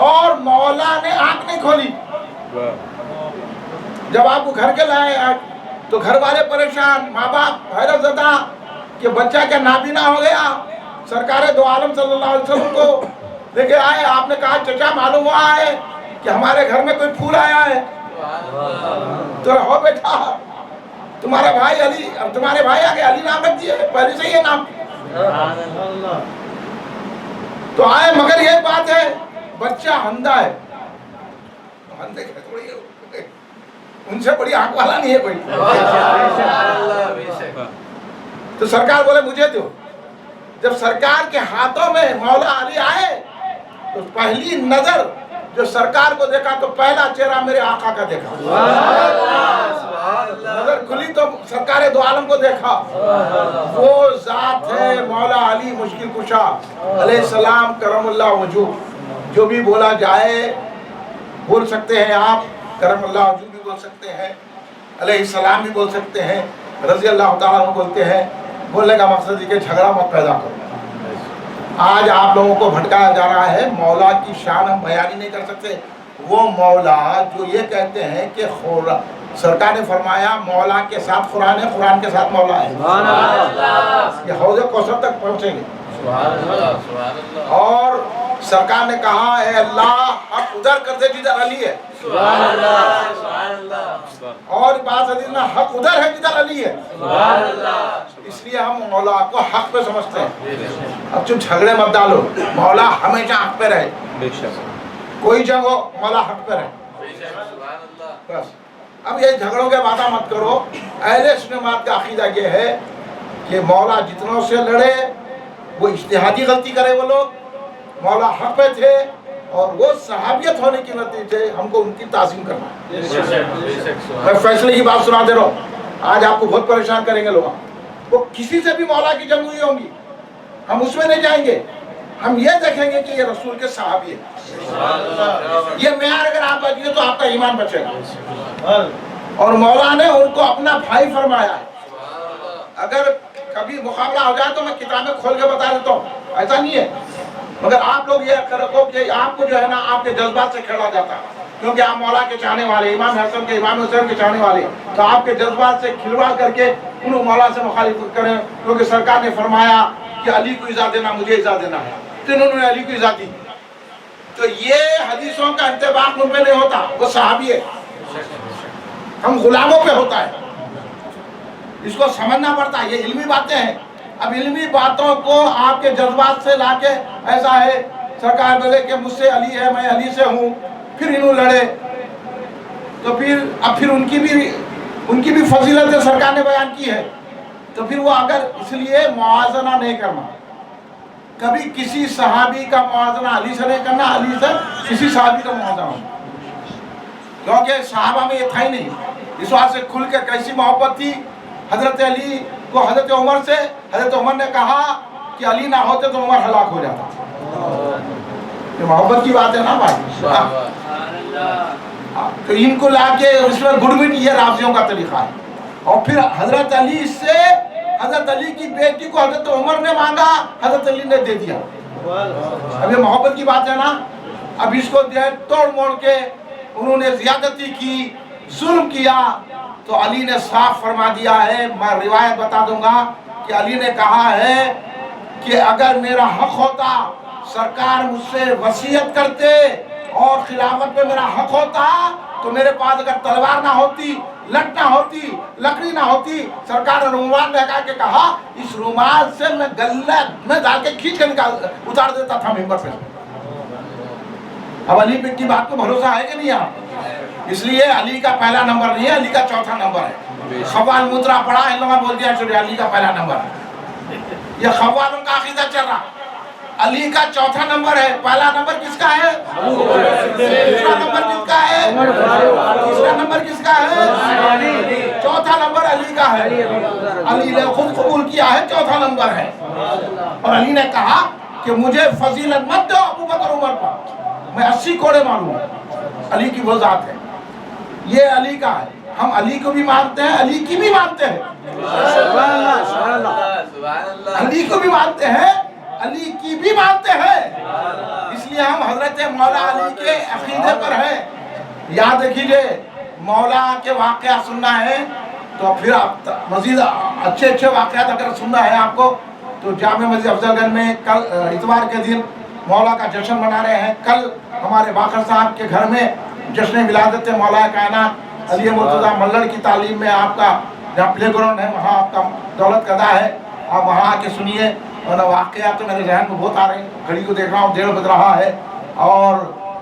اور مولا نے آنکھ نہیں کھولی. جب آپ کو گھر کے لائے تو گھر والے پریشان, ماں باپ حیرت زدہ کہ بچہ کیا نابینا ہو گیا. سرکار دو عالم صلی اللہ علیہ وسلم کو لے کے آئے, آپ نے کہا چچا معلوم ہوا ہے کہ ہمارے گھر میں کوئی پھول آیا ہے. تو ہو بیٹا تمہارا بھائی علی, اب تمہارے بھائی آگے علی نام رکھ دیے, پہلے سے یہ نام. تو آئے, مگر یہ بات ہے بچہ اندھا ہے. اندھے تھوڑی ہے, ان سے بڑی آنکھ والا نہیں ہے کوئی. تو سرکار بولے مجھے دو. جب سرکار کے ہاتھوں میں مولا علی آئے تو پہلی نظر جو سرکار کو دیکھا تو پہلا چہرہ میرے آقا کا دیکھا. نظر کھلی تو سرکار دو عالم کو دیکھا. وہ ذات ہے مولا علی مشکل کشا علیہ السلام کرم اللہ وجوہ. جو بھی بولا جائے بول سکتے ہیں آپ, کرم اللہ وجوہ بھی بول سکتے ہیں, علیہ السلام بھی بول سکتے ہیں, رضی اللہ تعالیٰ عنہ بولتے ہیں. بولنے کا مقصد یہ کہ جھگڑا مت پیدا کرو. آج آپ لوگوں کو بھٹکایا جا رہا ہے, مولا کی شان ہم بیان ہی نہیں کر سکتے. وہ مولا جو یہ کہتے ہیں کہ سرکار نے فرمایا مولا کے ساتھ قرآن ہے, قرآن کے ساتھ مولا ہے. یہ حوض کوثر تک پہنچیں گے. اور سرکار نے کہا اے اللہ حق ادھر کر دے جدھر علی ہے. اور بعض حدیث میں حق ادھر ہے جدھر علی ہے. اس لیے ہم مولا کو حق پہ سمجھتے ہیں. اب تم جھگڑے مت ڈالو, مولا ہمیشہ حق پہ رہے. کوئی جنگ ہو مولا حق پہ رہے. بس اب یہ جھگڑوں کے باتیں مت کرو. اہل سنت کا عقیدہ یہ ہے کہ مولا جتنوں سے لڑے وہ اجتہادی غلطی کرے, وہ لوگ مولا حق پہ تھے اور وہ صحابیت ہونے کی نتیجے ہم کو ان کی تعظیم کرنا ہے. میں فیصلے کی بات سنا دے رہا ہوں, آج آپ کو بہت پریشان کریں گے لوگ. وہ کسی سے بھی مولا کی جنگ ہوئی ہوں گی, ہم اس میں نہیں جائیں گے. ہم یہ دیکھیں گے کہ یہ رسول کے صحابی ہیں. یہ معیار اگر آپ بچیے تو آپ کا ایمان بچے گا. اور مولا نے ان کو اپنا بھائی فرمایا ہے. اگر کبھی مقابلہ ہو جائے تو میں کتابیں کھول کے بتا دیتا ہوں, ایسا نہیں ہے. مگر آپ لوگ یہ کرو کہ آپ کو جو ہے نا آپ کے جذبات سے کھیلا جاتا ہے, کیونکہ آپ مولا کے چاہنے والے, امام حسن کے امام حسین کے چاہنے والے, تو آپ کے جذبات سے کھلواڑ کر کے انہوں مولا سے مخالفت کریں. کیونکہ سرکار نے فرمایا کہ علی کو اجازت دینا, مجھے اجازت دینا ہے, تو انہوں نے علی کو اجازت دی. تو یہ حدیثوں کا انتباق ان پہ نہیں ہوتا, وہ صحابی ہے. ہم غلاموں پہ ہوتا ہے, اس کو سمجھنا پڑتا ہے. یہ علمی باتیں ہیں. اب علمی باتوں کو آپ کے جذبات سے لا کے ایسا ہے سرکار بولے کہ مجھ سے علی ہے, میں علی سے ہوں, پھر انہوں لڑے, تو پھر ان کی بھی فضیلت سرکار نے بیان کی ہے. تو پھر وہ اگر اس لیے موازنہ نہیں کرنا, کبھی کسی صحابی کا موازنہ علی سے نہیں کرنا, علی سے کسی صحابی کا موازنہ ہونا, کیونکہ صحابہ میں یہ تھا ہی نہیں. اس واسطے سے کھل کے کیسی محبت تھی حضرت علی کو حضرت عمر سے. حضرت عمر نے کہا کہ علی نہ ہوتے تو عمر ہلاک ہو جاتا. یہ محبت کی بات ہے نا بھائی. تو ان کو لا کے اس میں گڑ مٹ, یہ رافضیوں کا طریقہ ہے. اور پھر حضرت علی سے, حضرت علی کی بیٹی کو حضرت عمر نے مانگا, حضرت علی نے دے دیا. اب یہ محبت کی بات ہے نا. اب اس کو توڑ موڑ کے انہوں نے زیادتی کی, ظلم کیا, تو علی نے صاف فرما دیا ہے. میں روایت بتا دوں گا کہ علی نے کہا ہے کہ اگر میرا حق ہوتا, سرکار مجھ سے وصیت کرتے اور خلافت پہ میرا حق ہوتا, تو میرے پاس اگر تلوار نہ ہوتی, لٹ نہ ہوتی, لکڑی نہ ہوتی, سرکار نے رومال لگا کے کہا اس رومال سے میں گلے میں ڈال کے کھینچ کے اتار دیتا تھا ممبر پہ. اب علی پہ کی بات کو بھروسہ ہے کہ نہیں آپ؟ اس لیے علی کا پہلا نمبر نہیں ہے, علی کا چوتھا نمبر ہے. خوال مدرا پڑھا, ان لوگوں نے بول دیا چلے علی کا پہلا نمبر ہے. یہ خوالوں کا عقیدہ چل رہا. علی کا چوتھا نمبر ہے, پہلا نمبر کس کا ہے؟ دوسرا نمبر کس کا ہے؟ تیسرا نمبر کس کا ہے؟ چوتھا نمبر علی کا ہے. علی نے خود قبول کیا ہے چوتھا نمبر ہے. اور علی نے کہا کہ مجھے فضیلت مت دو ابو بکر عمر پر, میں 80 کوڑے ماروں گا. علی کی وہ ذات ہے. یہ علی کا ہے. ہم علی کو بھی مانتے ہیں, علی کی بھی مانتے ہیں, علی کو بھی مانتے ہیں, علی کی بھی مانتے ہیں. اس لیے ہم حضرت مولا علی کے عقیدے پر ہیں. یاد رکھیے, مولا کے واقعات سننا ہے تو پھر آپ مزید اچھے واقعات اگر سننا ہے آپ کو, تو جامع مسجد افضل گنج میں کل اتوار کے دن مولا کا جشن منا رہے ہیں. کل ہمارے باقر صاحب کے گھر میں جشن ولادت مولا کائنات علی مرتضیٰ ملڑ کی تعلیم میں آپ کا جہاں پلے گراؤنڈ ہے وہاں آپ کا دولت قضا ہے. آپ وہاں آ کے سنیے. اور واقعات تو میرے ذہن میں بہت آ رہے ہیں. گھڑی کو دیکھ رہا ہوں 1:30 بج رہا ہے, اور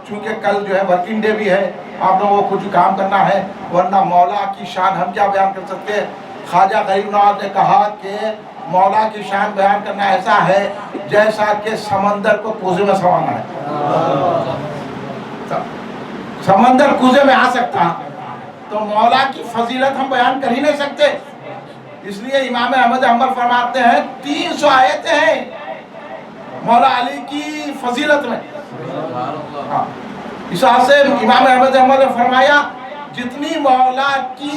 چونکہ کل جو ہے ورکنگ ڈے بھی ہے, آپ لوگوں کو کچھ کام کرنا ہے. ورنہ مولا کی شان ہم کیا بیان کر سکتے ہیں. خواجہ غریب نواز نے کہا کہ مولا کی شان بیان کرنا ایسا ہے جیسا کہ سمندر کو کوزے میں سوانا ہے. سمندر کوزے میں آ سکتا, تو مولا کی فضیلت ہم بیان کر ہی نہیں سکتے. اس لیے امام احمد حنبل فرماتے ہیں 300 آیتیں ہیں مولا علی کی فضیلت میں. اس واسطے امام احمد حنبل نے فرمایا جتنی مولا کی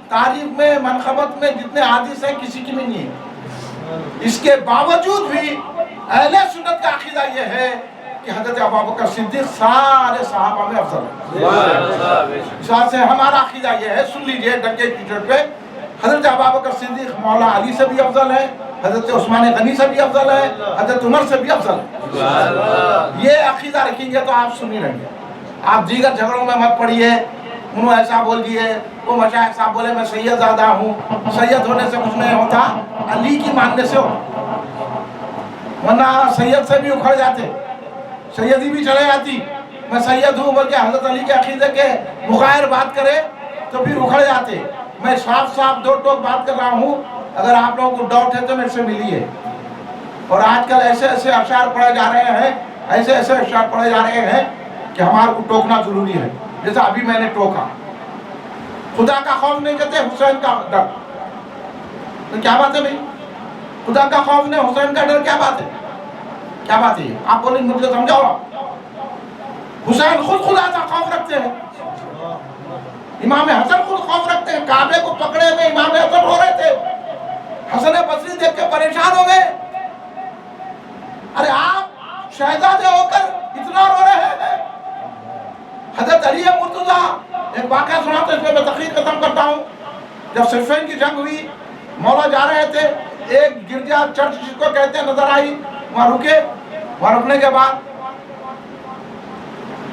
تعریف میں, منقبت میں جتنے حدیث ہیں کسی کی بھی نہیں ہے. اس کے باوجود بھی اہل سنت کا عقیدہ یہ ہے کہ حضرت ابوبکر صدیق سارے صحابہ میں افضل ہے. اس واسطے ہمارا عقیدہ یہ ہے, سن لیجئے ڈنکے کی چوٹ پہ, حضرت ابوبکر صدیق مولا علی سے بھی افضل ہے, حضرت عثمان غنی سے بھی افضل ہے, حضرت عمر سے بھی افضل ہے. یہ عقیدہ رکھیں گے تو آپ سنی رہیں گے. آپ دیگر جھگڑوں میں مت پڑیے. انہوں ایسا بول دیے, وہ مشائخ صاحب بولے میں سید زادہ ہوں. سید ہونے سے کچھ نہیں ہوتا, علی کی ماننے سے ہو. ورنہ سید سے بھی اکھڑ جاتے, سیدی بھی چلے جاتی. میں سید ہوں بلکہ حضرت علی کے عقیدے کے مغایر بات کرے تو پھر اکھڑ جاتے. میں صاف صاف دو ٹوک بات کر رہا ہوں, اگر آپ لوگوں کو ڈاؤٹ ہے تو میرے سے ملیے. اور آج کل ایسے ایسے اشعار پڑھے جا رہے ہیں, ایسے ایسے اشعار پڑھے جا رہے ہیں کہ ہمارے کو ٹوکنا ضروری ہے. جیسا ابھی میں نے ٹوکا, خدا کا خوف نہیں کہتے, حسین کا ڈر. تو کیا بات ہے بھائی, خدا کا خوف نہیں حسین کا ڈر, کیا بات ہے, کیا بات ہے؟ آپ بولیں مجھے سمجھاؤ. حسین خود خدا کا خوف رکھتے ہیں, امام حسن خود خوف رکھتے ہیں. کعبے کو پکڑے ہوئے امام حسن رو رہے تھے, حسن بصری دیکھ کے پریشان ہو گئے. ارے آپ شہزادے ہو کر اتنا رو رہے ہیں. حضرت علی مرتضیٰ, ایک واقعہ سناتے ہیں, اس میں تقریر ختم کرتا ہوں. جب صفین کی جنگ ہوئی, مولا جا رہے تھے, ایک گرجا چرچ جس کو کہتے ہیں نظر آئی, وہاں رکے. وہاں رکنے کے بعد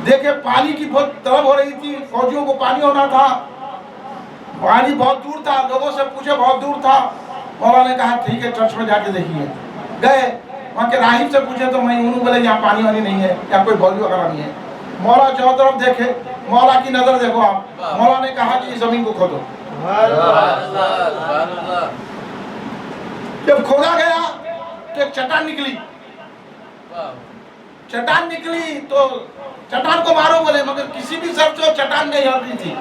دیکھے پانی کی بہت طلب ہو رہی تھی, فوجیوں کو پانی ہونا تھا, پانی بہت دور تھا, لوگوں سے پوچھے بہت دور تھا. مولا نے کہا ٹھیک ہے چرچ میں جا کے دیکھیے. گئے, وہاں کے راہب سے پوچھے تو میں انہوں بولے یہاں پانی وانی نہیں ہے, یا کوئی بولی وغیرہ نہیں ہے. مولا چاروں طرف دیکھے, مولا کی نظر دیکھو آپ, مولا نے کہا کہ اس زمین کو کھودو. جب کھودا گیا تو ایک چٹان نکلی, چٹان نکلی تو چٹان کو مارو بولے, مگر کسی بھی سب سے چٹان نہیں ہٹ رہی تھی.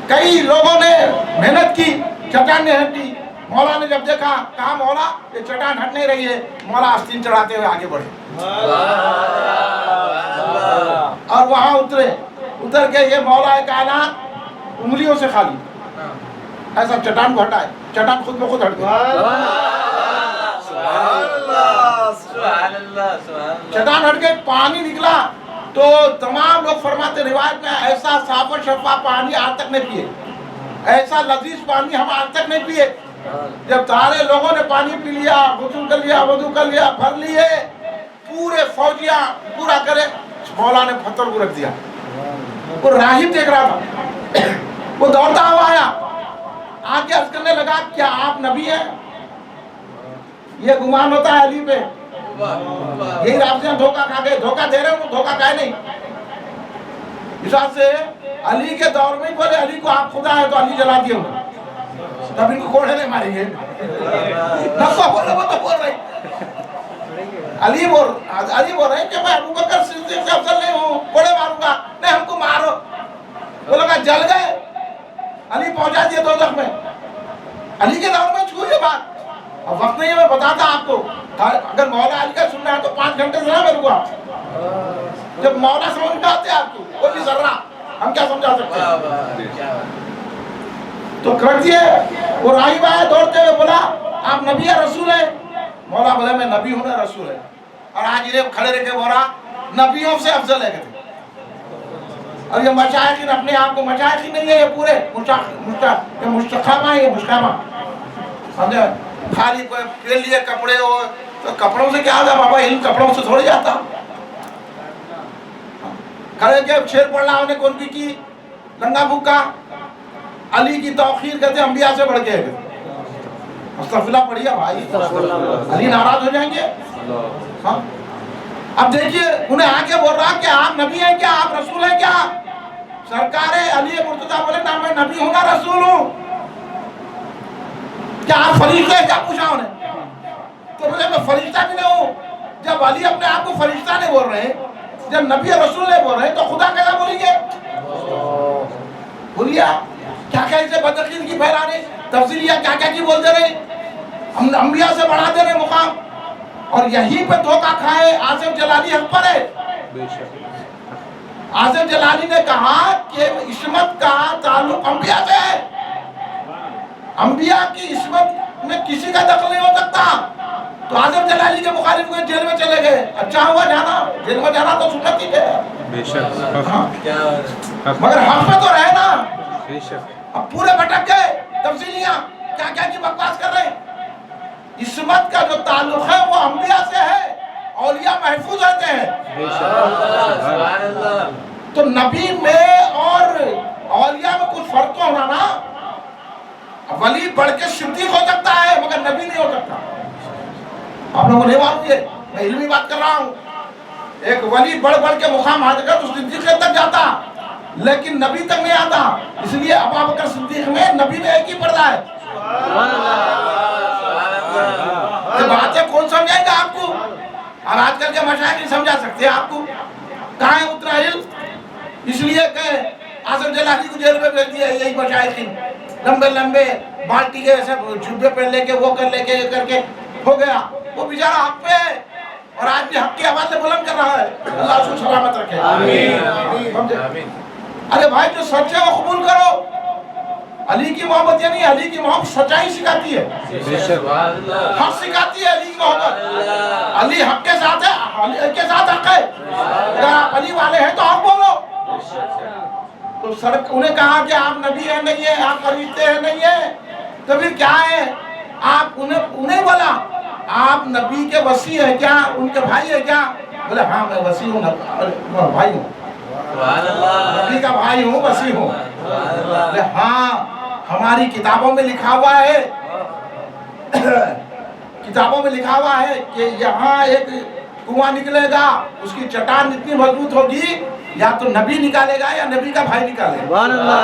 کئی لوگوں نے محنت کی, چٹان نہیں ہٹی. مولا نے جب دیکھا, کہا مولا یہ چٹان ہٹ نہیں رہی ہے. مولا آستین چڑھاتے ہوئے آگے بڑھے اور وہاں اترے. اتر کے یہ مولا کائنات انگلیوں سے خالی ایسا چٹان کو ہٹائے, چٹان خود بخود ہٹ گیا. چٹان ہٹ کے پانی نکلا تو تمام لوگ فرماتے روایت میں ایسا صاف و شفاف پانی آج تک نہیں پیے, ایسا لذیذ پانی ہم آج تک نہیں پیے. جب سارے لوگوں نے پانی پی لیا, غسل کر لیا, وضو کر لیا, بھر لیے, پورے فوجیاں پورا کرے, مولا نے پتھر کو رکھ دیا. وہ راہب دیکھ رہا تھا, وہ دوڑتا ہوا آیا, آگے عرض کرنے لگا کیا آپ نبی ہیں؟ یہ گمان ہوتا ہے علی پہ, یہی رافضیاں دھوکہ کھا گئے. دھوکہ دے رہے ہوں, دھوکہ کھائے نہیں. اس واسطے سے علی کے دور میں بولے علی کو آپ خدا ہے تو علی جلا دیے ہوگا, تب ان کو کوڑے نہیں ماریں گے. نفع بولے وہ تو بول رہے, علی بول رہے ہیں کہ میں ابو بکر صدیق سے افضل نہیں ہوں, کوڑے ماروں گا. نہیں, ہم کو مارو. وہ لگا جل گئے, علی پہنچا دیے دوزخ میں. علی کے دور میں چھو یہ بات. اب وقت نہیں ہے, میں بتاتا آپ کو. اگر مولا علی کا سننا ہے تو 5 گھنٹے سے نہ میرے کو. جب مولا سمجھ میں آتے آپ کو, کوئی بھی ذرہ ہم کیا سمجھا سکتے ہیں. تو کر دیے. وہ راہب آیا دوڑتے ہوئے, بولا آپ نبی یا رسول ہیں؟ مولا بولے میں نبی ہوں نا رسول ہے. اور آج یہ کھڑے رہ کے بولا نبیوں سے افضل ہے کہتے. اور یہ مشائخین اپنے آپ کو مشائخ نہیں ہے, یہ پورے مشتخامہ ہے, یہ مشتخامہ سمجھے. خالی کوئی پھیل لیے کپڑے ہو تو کپڑوں سے کیا آتا بابا, ان کپڑوں سے تھوڑی جاتا. کھڑے کے شیر پڑھنا انہیں کون کی لنگا بھوکا. علی کی توقیر کہتے ہیں انبیاء سے بڑھ کے ہے. استغفراللہ پڑھیے بھائی, علی ناراض ہو جائیں گے. ہاں, اب دیکھیے انہیں آگے بول رہا کہ آپ نبی ہیں کیا, آپ رسول ہیں کیا. سرکار علی مرتضیٰ بولے نا میں نبی ہوں نا رسول ہوں. کیا آپ فرشتہ ہیں کیا پوچھا انہیں. تو بولے میں فرشتہ بھی نہیں ہوں. جب علی اپنے آپ کو فرشتہ نہیں بول رہے, جب نبی رسول نہیں بول رہے, تو خدا کیسا بولیں گے. بولیے کیا کیا اسے بدعقیدگی کی پھیلا رہے, تفصیلیہ کیا کیا کی بول دے رہے, ہم انبیاء سے بڑھا دے رہے مقام. اور یہیں پہ دھوکہ کھائے. آصف جلالی حق پر ہے. آصف جلالی نے کہا کہ عصمت کا تعلق انبیاء سے ہے, انبیاء کی عصمت میں کسی کا دخل نہیں ہو سکتا. تو آصف جلالی کے مخالف کو جیل میں چلے گئے. اچھا ہوا جانا, جیل میں جانا تو سنت ہی ہے, مگر حق میں تو رہے نا. اب پورے بھٹک گئے, تفصیلیاں کیا کیا کی بکواس کر رہے ہیں. عصمت کا جو تعلق ہے وہ انبیاء سے ہے, اولیاء محفوظ رہتے ہیں. تو نبی میں اور اولیاء میں کچھ فرق تو ہونا نا. ولی بڑھ کے صدیق ہو سکتا ہے مگر نبی نہیں ہو سکتا. آپ لوگوں کو نہیں معلوم, یہ میں علمی بات کر رہا ہوں. ایک ولی بڑھ بڑھ کے مقام حاصل کر تو صدیقیت تک جاتا, لیکن نبی تک نہیں آتا، اس لیے ابو بکر صدیق میں نبی میں ایک ہی پردہ ہے. یہ باتیں کون سمجھائے گا آپ کو؟ اور آج کل کے مشائخ نہیں سمجھا سکتے آپ کو. کہاں ہے اتنا علم؟ اس لیے کہ اعظم جلالی کو جیل میں بھیج دیا یہی مشائخین، لمبے لمبے بالٹی کے ایسے جھبے پہن لے کے وہ کر کے ہو گیا. وہ بیچارہ حق پہ ہے اور آج بھی حق کی آواز بلند کر رہا ہے. اللہ اس کو سلامت رکھے. آمین. ارے بھائی جو سچ ہے وہ قبول کرو. علی کی محبت یعنی علی کی محبت سچائی سکھاتی ہے، حق سکھاتی ہے. علی کی محبت، علی حق کے ساتھ ہے، علی کے ساتھ حق ہے. اگر آپ علی والے ہیں تو آپ بولو. تو انہیں کہا کہ آپ نبی ہیں نہیں ہیں، آپ فرشتے ہیں نہیں ہیں، تو پھر کیا ہے؟ آپ انہیں بولا آپ نبی کے وصی ہیں کیا؟ ان کے بھائی ہیں کیا؟ بولے ہاں میں وصی ہوں، بھائی ہوں، نبی کا بھائی ہوں، وصی ہوں. بولے ہاں ہماری کتابوں میں لکھا ہوا ہے، کتابوں میں لکھا ہوا ہے کہ یہاں ایک کنواں نکلے گا، اس کی چٹان اتنی مضبوط ہوگی یا تو نبی نکالے گا یا نبی کا بھائی نکالے گا. سبحان اللہ.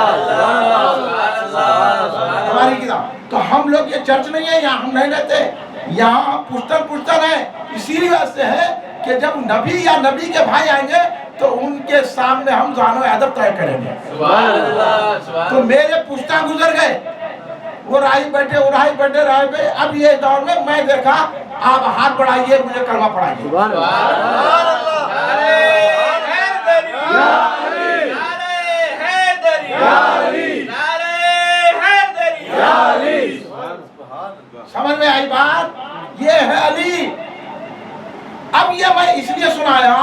ہماری کتاب. تو ہم لوگ یہ چرچ نہیں ہے، یہاں ہم نہیں رہتے، یہاں پشتن ہے. اسی وجہ سے ہے کہ جب نبی یا نبی کے بھائی آئیں گے تو ان کے سامنے ہم زان و ادب طے کریں گے. تو میرے پشتہ گزر گئے، وہ راہی بیٹھے رہے پہ. اب یہ دور میں دیکھا آپ ہاتھ بڑھائیے، مجھے کلمہ پڑھائیے. سمجھ میں آئی بات؟ یہ ہے علی. اب یہ میں اس لیے سنایا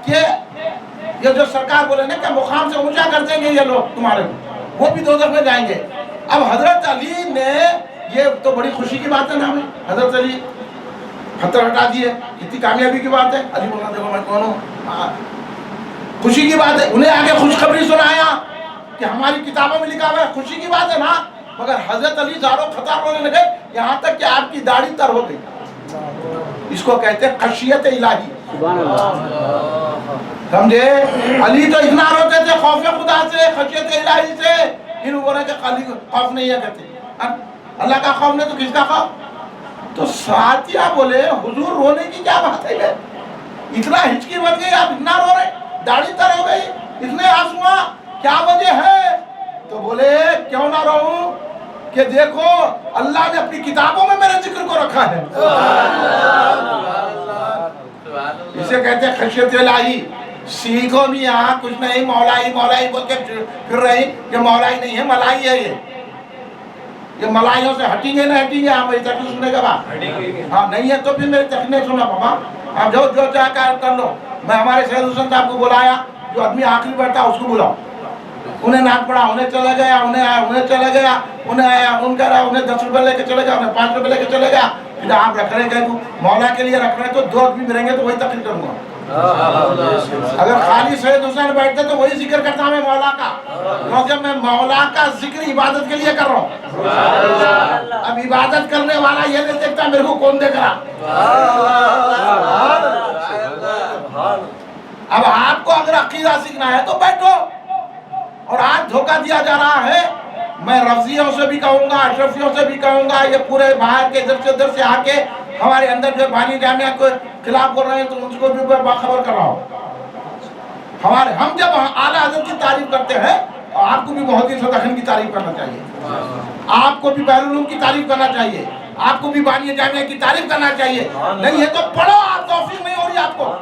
کہ یہ جو سرکار بولے نا کہ مقام سے اونچا کر دیں گے یہ لوگ تمہارے کو، وہ بھی دوزخ میں جائیں گے. اب حضرت علی نے، یہ تو بڑی خوشی کی بات ہے نا ہمیں، حضرت علی پتھر ہٹا دیے، کتنی کامیابی کی بات ہے. علی بولا دیکھو میں کون ہوں، خوشی کی بات ہے. انہیں آگے خوشخبری سنایا کہ ہماری کتابوں میں لکھا ہوا ہے، خوشی کی بات ہے نا. مگر حضرت علی زاروں خطار رونے لگے، یہاں تک کہ آپ کی داڑھی تر ہو گئی. اس کو کہتے ہیں خشیت الہی. سمجھے؟ علی تو اتنا روتے تھے خوف خدا سے، خشیت الہی سے. پھر وہ بولے کہ علی خوف نہیں ہے کہتے، اللہ کا خوف نہیں تو کس کا خوف؟ تو ساتھیہ بولے حضور رونے کی کیا بات ہے؟ اتنا ہچکی بن گئی، آپ اتنا رو رہے، داڑھی تر ہو گئی، اتنے آنسو، کیا وجہ ہے؟ تو بولے کیوں نہ رہوں کہ دیکھو اللہ نے اپنی کتابوں میں میرے ذکر کو رکھا ہے. اسے کہتے ہیں خشیت الہی. سیکھو بھی یہاں کچھ نہیں، مولائی بول کے پھر رہی. یہ مولائی نہیں ہے، ملائی ہے. یہ ملائیوں سے ہٹیں گے نہ ہٹیں گے. ہاں میری تقریر سننے کے بعد ہاں نہیں ہے تو پھر میری تقریر سنا بابا. آپ جو چاہے کر لو. میں ہمارے سید حسین صاحب کو بلایا، جو آدمی آخری بیٹھتا اس کو بلاؤ. انہیں ناک پڑا، انہیں چلے گیا، انہیں آیا، انہیں چلے گیا، انہیں آیا، ان کہہ رہا انہیں 10 روپے لے کے چلے گیا، انہیں 5 روپے لے کے چلے گیا. پھر آپ رکھ رہے ہیں مولا کے لیے رکھ رہے ہیں تو 2 آدمی ملیں گے تو وہی تقریر کروں گا. اگر خالی سید حسین بیٹھتے تو وہی ذکر کرتا میں مولا کا، کیونکہ میں مولا کا ذکر عبادت کے لیے کر رہا ہوں. اب عبادت کرنے والا یہ نہیں دیکھتا میرے کو کون دیکھ رہا. اب آپ کو اگر عقیدہ سیکھنا ہے تو بیٹھو. اور آج دھوکہ دیا جا رہا ہے. میں رفضیوں سے بھی کہوں گا، اشرفیوں سے بھی کہوں گا، یہ پورے باہر کے ادھر سے آ کے ہمارے اندر جو بانی جامعہ کے خلاف بول رہے ہیں تو ان کو بھی باخبر کر رہا ہوں. ہم جب اعلیٰ حضرت کی تعریف کرتے ہیں آپ کو بھی محدث سدخن کی تعریف کرنا چاہیے، آپ کو بھی بحر العلوم کی تعریف کرنا چاہیے، آپ کو بھی بانی جامعہ کی تعریف کرنا چاہیے. نہیں ہے تو پڑھو، آپ توفیق نہیں ہو رہی آپ کو.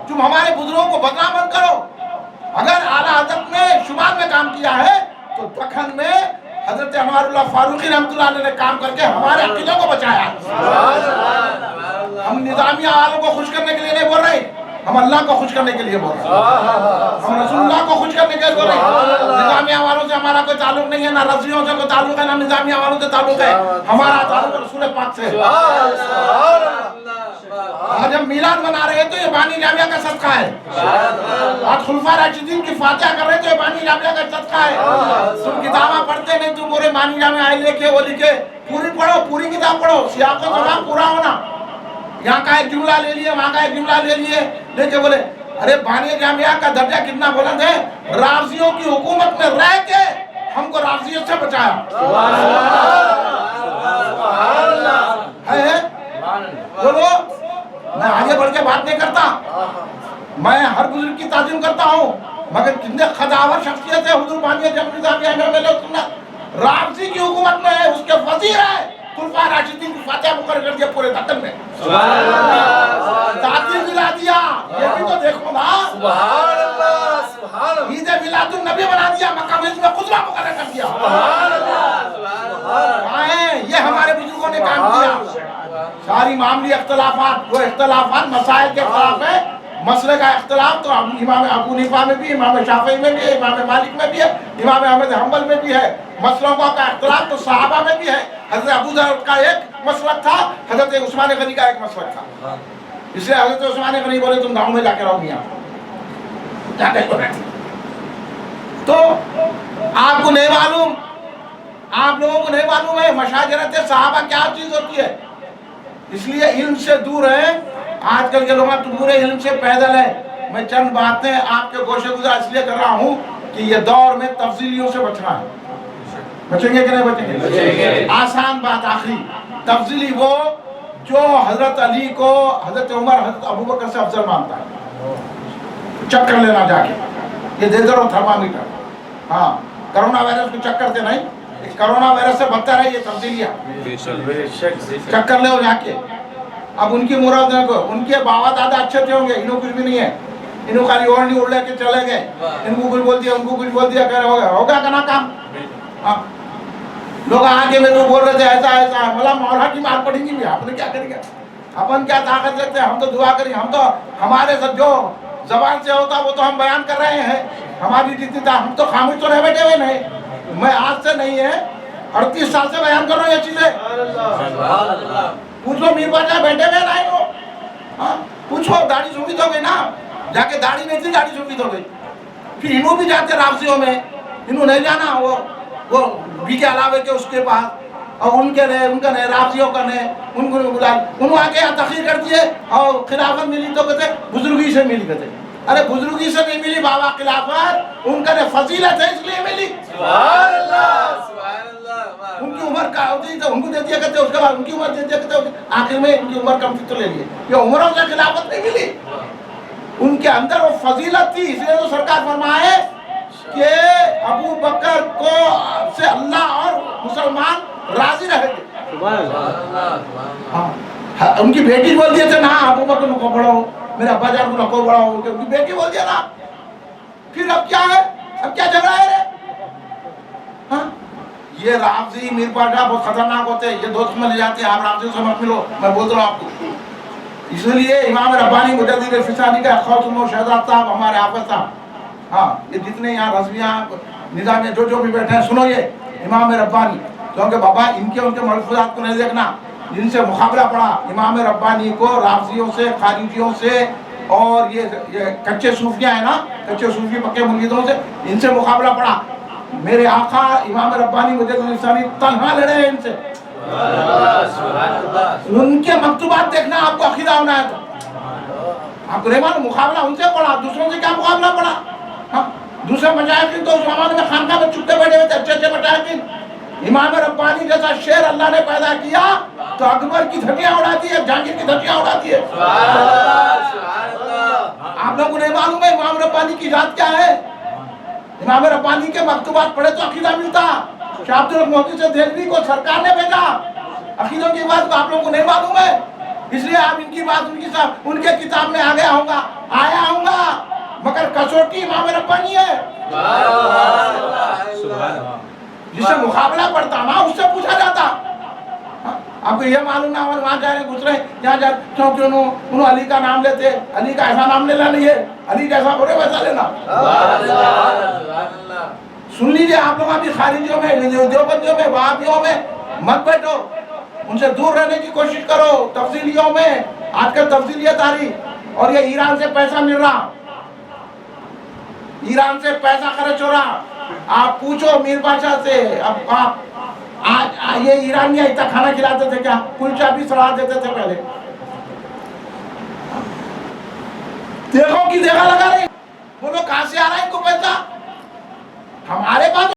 تم ہمارے بزرگوں کو بدنام مت کرو. اگر اعلیٰ حضرت نے شمال میں کام کیا ہے تو دکن میں حضرت انوار اللہ فاروقی رحمۃ اللہ علیہ نے کام کر کے ہمارے عقیدوں کو بچایا. ہم نظامیہ والوں کو خوش کرنے کے لیے نہیں بول رہے، ہم اللہ کو خوش کرنے کے لیے بول رہے ہیں، ہم رسول اللہ کو خوش کرنے کے لیے بول رہے ہیں. نظامیہ والوں سے ہمارا کوئی تعلق نہیں ہے، نہ رضیوں سے کوئی تعلق ہے، نہ نظامیہ والوں سے تعلق ہے. ہمارا تعلق رسول پاک سے. آج ہم میلاد منا رہے ہیں تو یہ بانی جامعہ کا صدقہ ہے. آج خلفاء راشدین کی فاتحہ کر رہے ہیں تو یہ بانی جامعہ کا صدقہ ہے. تم کتابیں پڑھتے نہیں، تم پورے بانی جامعہ آئے لکھے وہ لکھے. پوری پڑھو، پوری کتاب پڑھو، سیاق و سباق پورا ہونا. یہاں کا ایک جملہ لے لیے، وہاں کا ایک جملہ لے لیے، لے کے بولے ارے بانی جامعہ کا درجہ کتنا بلند ہے، رافضیوں کی حکومت میں رہ کے ہم کو رافضیت سے بچایا ہے۔ بولو، میں آگے بڑھ کے بات نہیں کرتا، میں ہر بزرگ کی تعظیم کرتا ہوں، مگر کتنے خداور شخصیت ہے حضور بانی جامعہ رافضی کی حکومت میں ہے، اس کے وزیر ہے، خلفاء راشدین کی فاتحہ مقرر کر دیا پورے دکن میں، تعطیل دلا دیا، یہ بھی تو دیکھو نا، عید میلاد النبی بنا دیا، مقام میں خطبہ مقرر کر دیا، یہ ہمارے بزرگوں نے کام کیا۔ ساری معاملی اختلافات، وہ اختلافات مسائل کے خلاف ہے، مسئلے کا اختلاف تو امام ابو حنیفہ میں بھی، امام شافعی میں بھی ہے، امام مالک میں بھی ہے، امام احمد حنبل میں بھی ہے، مسئلوں کا اختلاف تو صحابہ میں بھی ہے، حضرت ابو ذر کا ایک مسلک تھا، حضرت عثمان غنی کا ایک مسلک تھا، اس لیے حضرت عثمان غنی بولے تم گاؤں میں جا کے رہو میاں، جا کے تو آپ کو نہیں معلوم، آپ لوگوں کو نہیں معلوم ہے مشاجرت صحابہ کیا چیز ہوتی ہے، اس لیے علم سے دور ہے، آج کل کے لوگ پورے علم سے پیدل ہیں۔ میں چند باتیں آپ کے گوشے گزار اس لیے کر رہا ہوں کہ یہ دور میں تفضیلیوں سے بچنا ہے، بچیں گے کہ نہیں بچیں گے؟ آسان بات آخری، تفضیلی وہ جو حضرت علی کو حضرت عمر حضرت ابوبکر سے افضل مانتا ہے، چکر لینا جا کے، یہ دیزر اور تھرمامیٹر، ہاں کرونا وائرس کو چکر دے نہیں، کرونا وائرس سے بدتر ہے یہ تفضیلیاں، چکر لے ہو جا کے۔ اب ان کی مراد کو ان کے باوا دادا اچھے تھے ہوں گے، انہوں کچھ بھی نہیں ہے، انہوں خالی اوڑھنی اوڑھ لے کے چلے گئے، ان کو کچھ بول دیا ان کو کچھ بول دیا، کہہ رہے ہوگا کنا کام، لوگ آگے میں تو بول رہے تھے ایسا ایسا ہے، بولا مولا کی مار پڑیں گی بھی، آپ نے کیا کریں گے، اپن کیا طاقت رکھتے ہیں، ہم تو دعا کریں، ہم تو ہمارے ساتھ جو زبان سے ہوتا وہ تو ہم بیان کر رہے ہیں، ہماری جتنی تھا ہم تو خاموش تو نہیں بیٹھے ہوئے نہیں، میں آج سے نہیں ہے 38 سال سے بیان کر رہا ہوں یہ چیزیں، پوچھو میر باچا بیٹھے ہوئے نہیں ہو، پوچھو داڑھی سفید ہو گئی نا، جا کے داڑھی نہیں تھی داڑھی سفید ہو گئی، پھر انہوں بھی جاتے رافضیوں میں، انہوں نہیں جانا وہ بھی کے علاوے کے اس کے پاس، اور ان کے رہے ان کا نہیں رافضیوں کا نہیں، ان کو بلا انہوں آ کے تخیر کر دیے، اور خلافت ملی تو کہتے بزرگی سے ملی، کہتے ارے بزرگی سے نہیں ملی بابا خلافت، ان کا فضیلت ہے اس لیے ملی، سبحان اللہ سبحان اللہ، ان کی عمر کا ہوتی تو ان کو دے دیا کرتے، اس کے بعد ان کی عمر دے دیا کرتے، آخر میں ان کی عمر کم تھی تو لے لیے، یہ عمروں سے خلافت نہیں ملی، ان کے اندر وہ فضیلت تھی، اس لیے تو سرکار فرمائے کہ ابو بکر کو سے اللہ اور مسلمان راضی رہے گے، ان کی بیٹی بول دیے تھے نا ابو بکر کو پڑھاؤ، میرے ابا جان کو نکو بڑھاؤ، ان کی بیٹی بول دیا نا، پھر اب کیا ہے، اب کیا جھگڑا ہے رے، یہ رافضی میر پاٹا بہت خطرناک ہوتے ہیں، یہ دوست میں لے جاتے ہیں، آپ رافضیوں سے مت ملو، میں بول رہا ہوں آپ کو، اس لیے امام ربانی مجدد فسانی کا خوف و شہزاد صاحب ہمارے حافظ صاحب، ہاں یہ جتنے یہاں رضویاں نظامیہ جو بھی بیٹھے ہیں سنو یہ امام ربانی، کیونکہ بابا ان کے ملفوظات کو نہیں دیکھنا، جن سے مقابلہ پڑا امام ربانی کو رافضیوں سے، خارجیوں سے، اور یہ کچے صوفیاں ہیں نا، کچے صوفی پکے مریدوں سے، ان سے مقابلہ پڑا، میرے آقا امام ربانی مجدد فسانی تنہا لڑے ہیں ان سے، ان کے مکتوبات دیکھنا آپ کو عقیدہ ہونا ہے تو آپ کو نہیں معلوم، مقابلہ ان سے پڑا، دوسروں سے کیا مقابلہ پڑا، دوسرے مجاہدین تو اس زمانے میں خانقاہ میں چھپتے بیٹھے ہوئے تھے، اچھے اچھے مجاہدین، امام ربانی جیسا شیر اللہ نے پیدا کیا تو اکبر کی دھجیاں اڑا دی ہے، جہانگیر کی دھجیاں اڑا دی ہے، آپ لوگوں کو نہیں معلوم ہے امام ربانی کی ذات کیا ہے، امام ربانی کے مکتوبات پڑھے تو عقیدہ ملتا، شاہ عبد المحسن سے دہلوی کو سرکار نے بھیجا، عقیدوں کی بات کو آپ لوگوں کو نہیں معلوم ہے، اس لیے آپ ان کی بات ان کے کتاب میں آیا ہوں گا، مگر کسوٹی امام ربانی ہے، جس سے مقابلہ پڑتا نا اس سے پوچھا جاتا، آپ کو یہ معلوم نہ ہو وہاں جا رہے گزرے یہاں جا، کیونکہ انہوں علی کا نام لیتے، علی کا ایسا نام لینا نہیں ہے، علی جیسا بولے ویسا لینا، سن لیجئے آپ لوگ ابھی خارجیوں میں، دیوبندیوں میں، وہابیوں میں مت بیٹھو، ان سے دور رہنے کی کوشش کرو، تفضیلیوں میں آج کل تفضیلیت آ رہی، اور یہ ایران سے پیسہ مل رہا، ایران سے پیسہ خرچ ہو رہا، آپ پوچھو میر بادشاہ سے، اب یہ ایرانی اتنا کھانا کھلاتے تھے کیا، کلچا بھی سڑا دیتے تھے پہلے، دیکھو کی دیکھا لگا رہے، بولو کہاں سے آ رہا ہے ان کو پیسہ؟ ہمارے پاس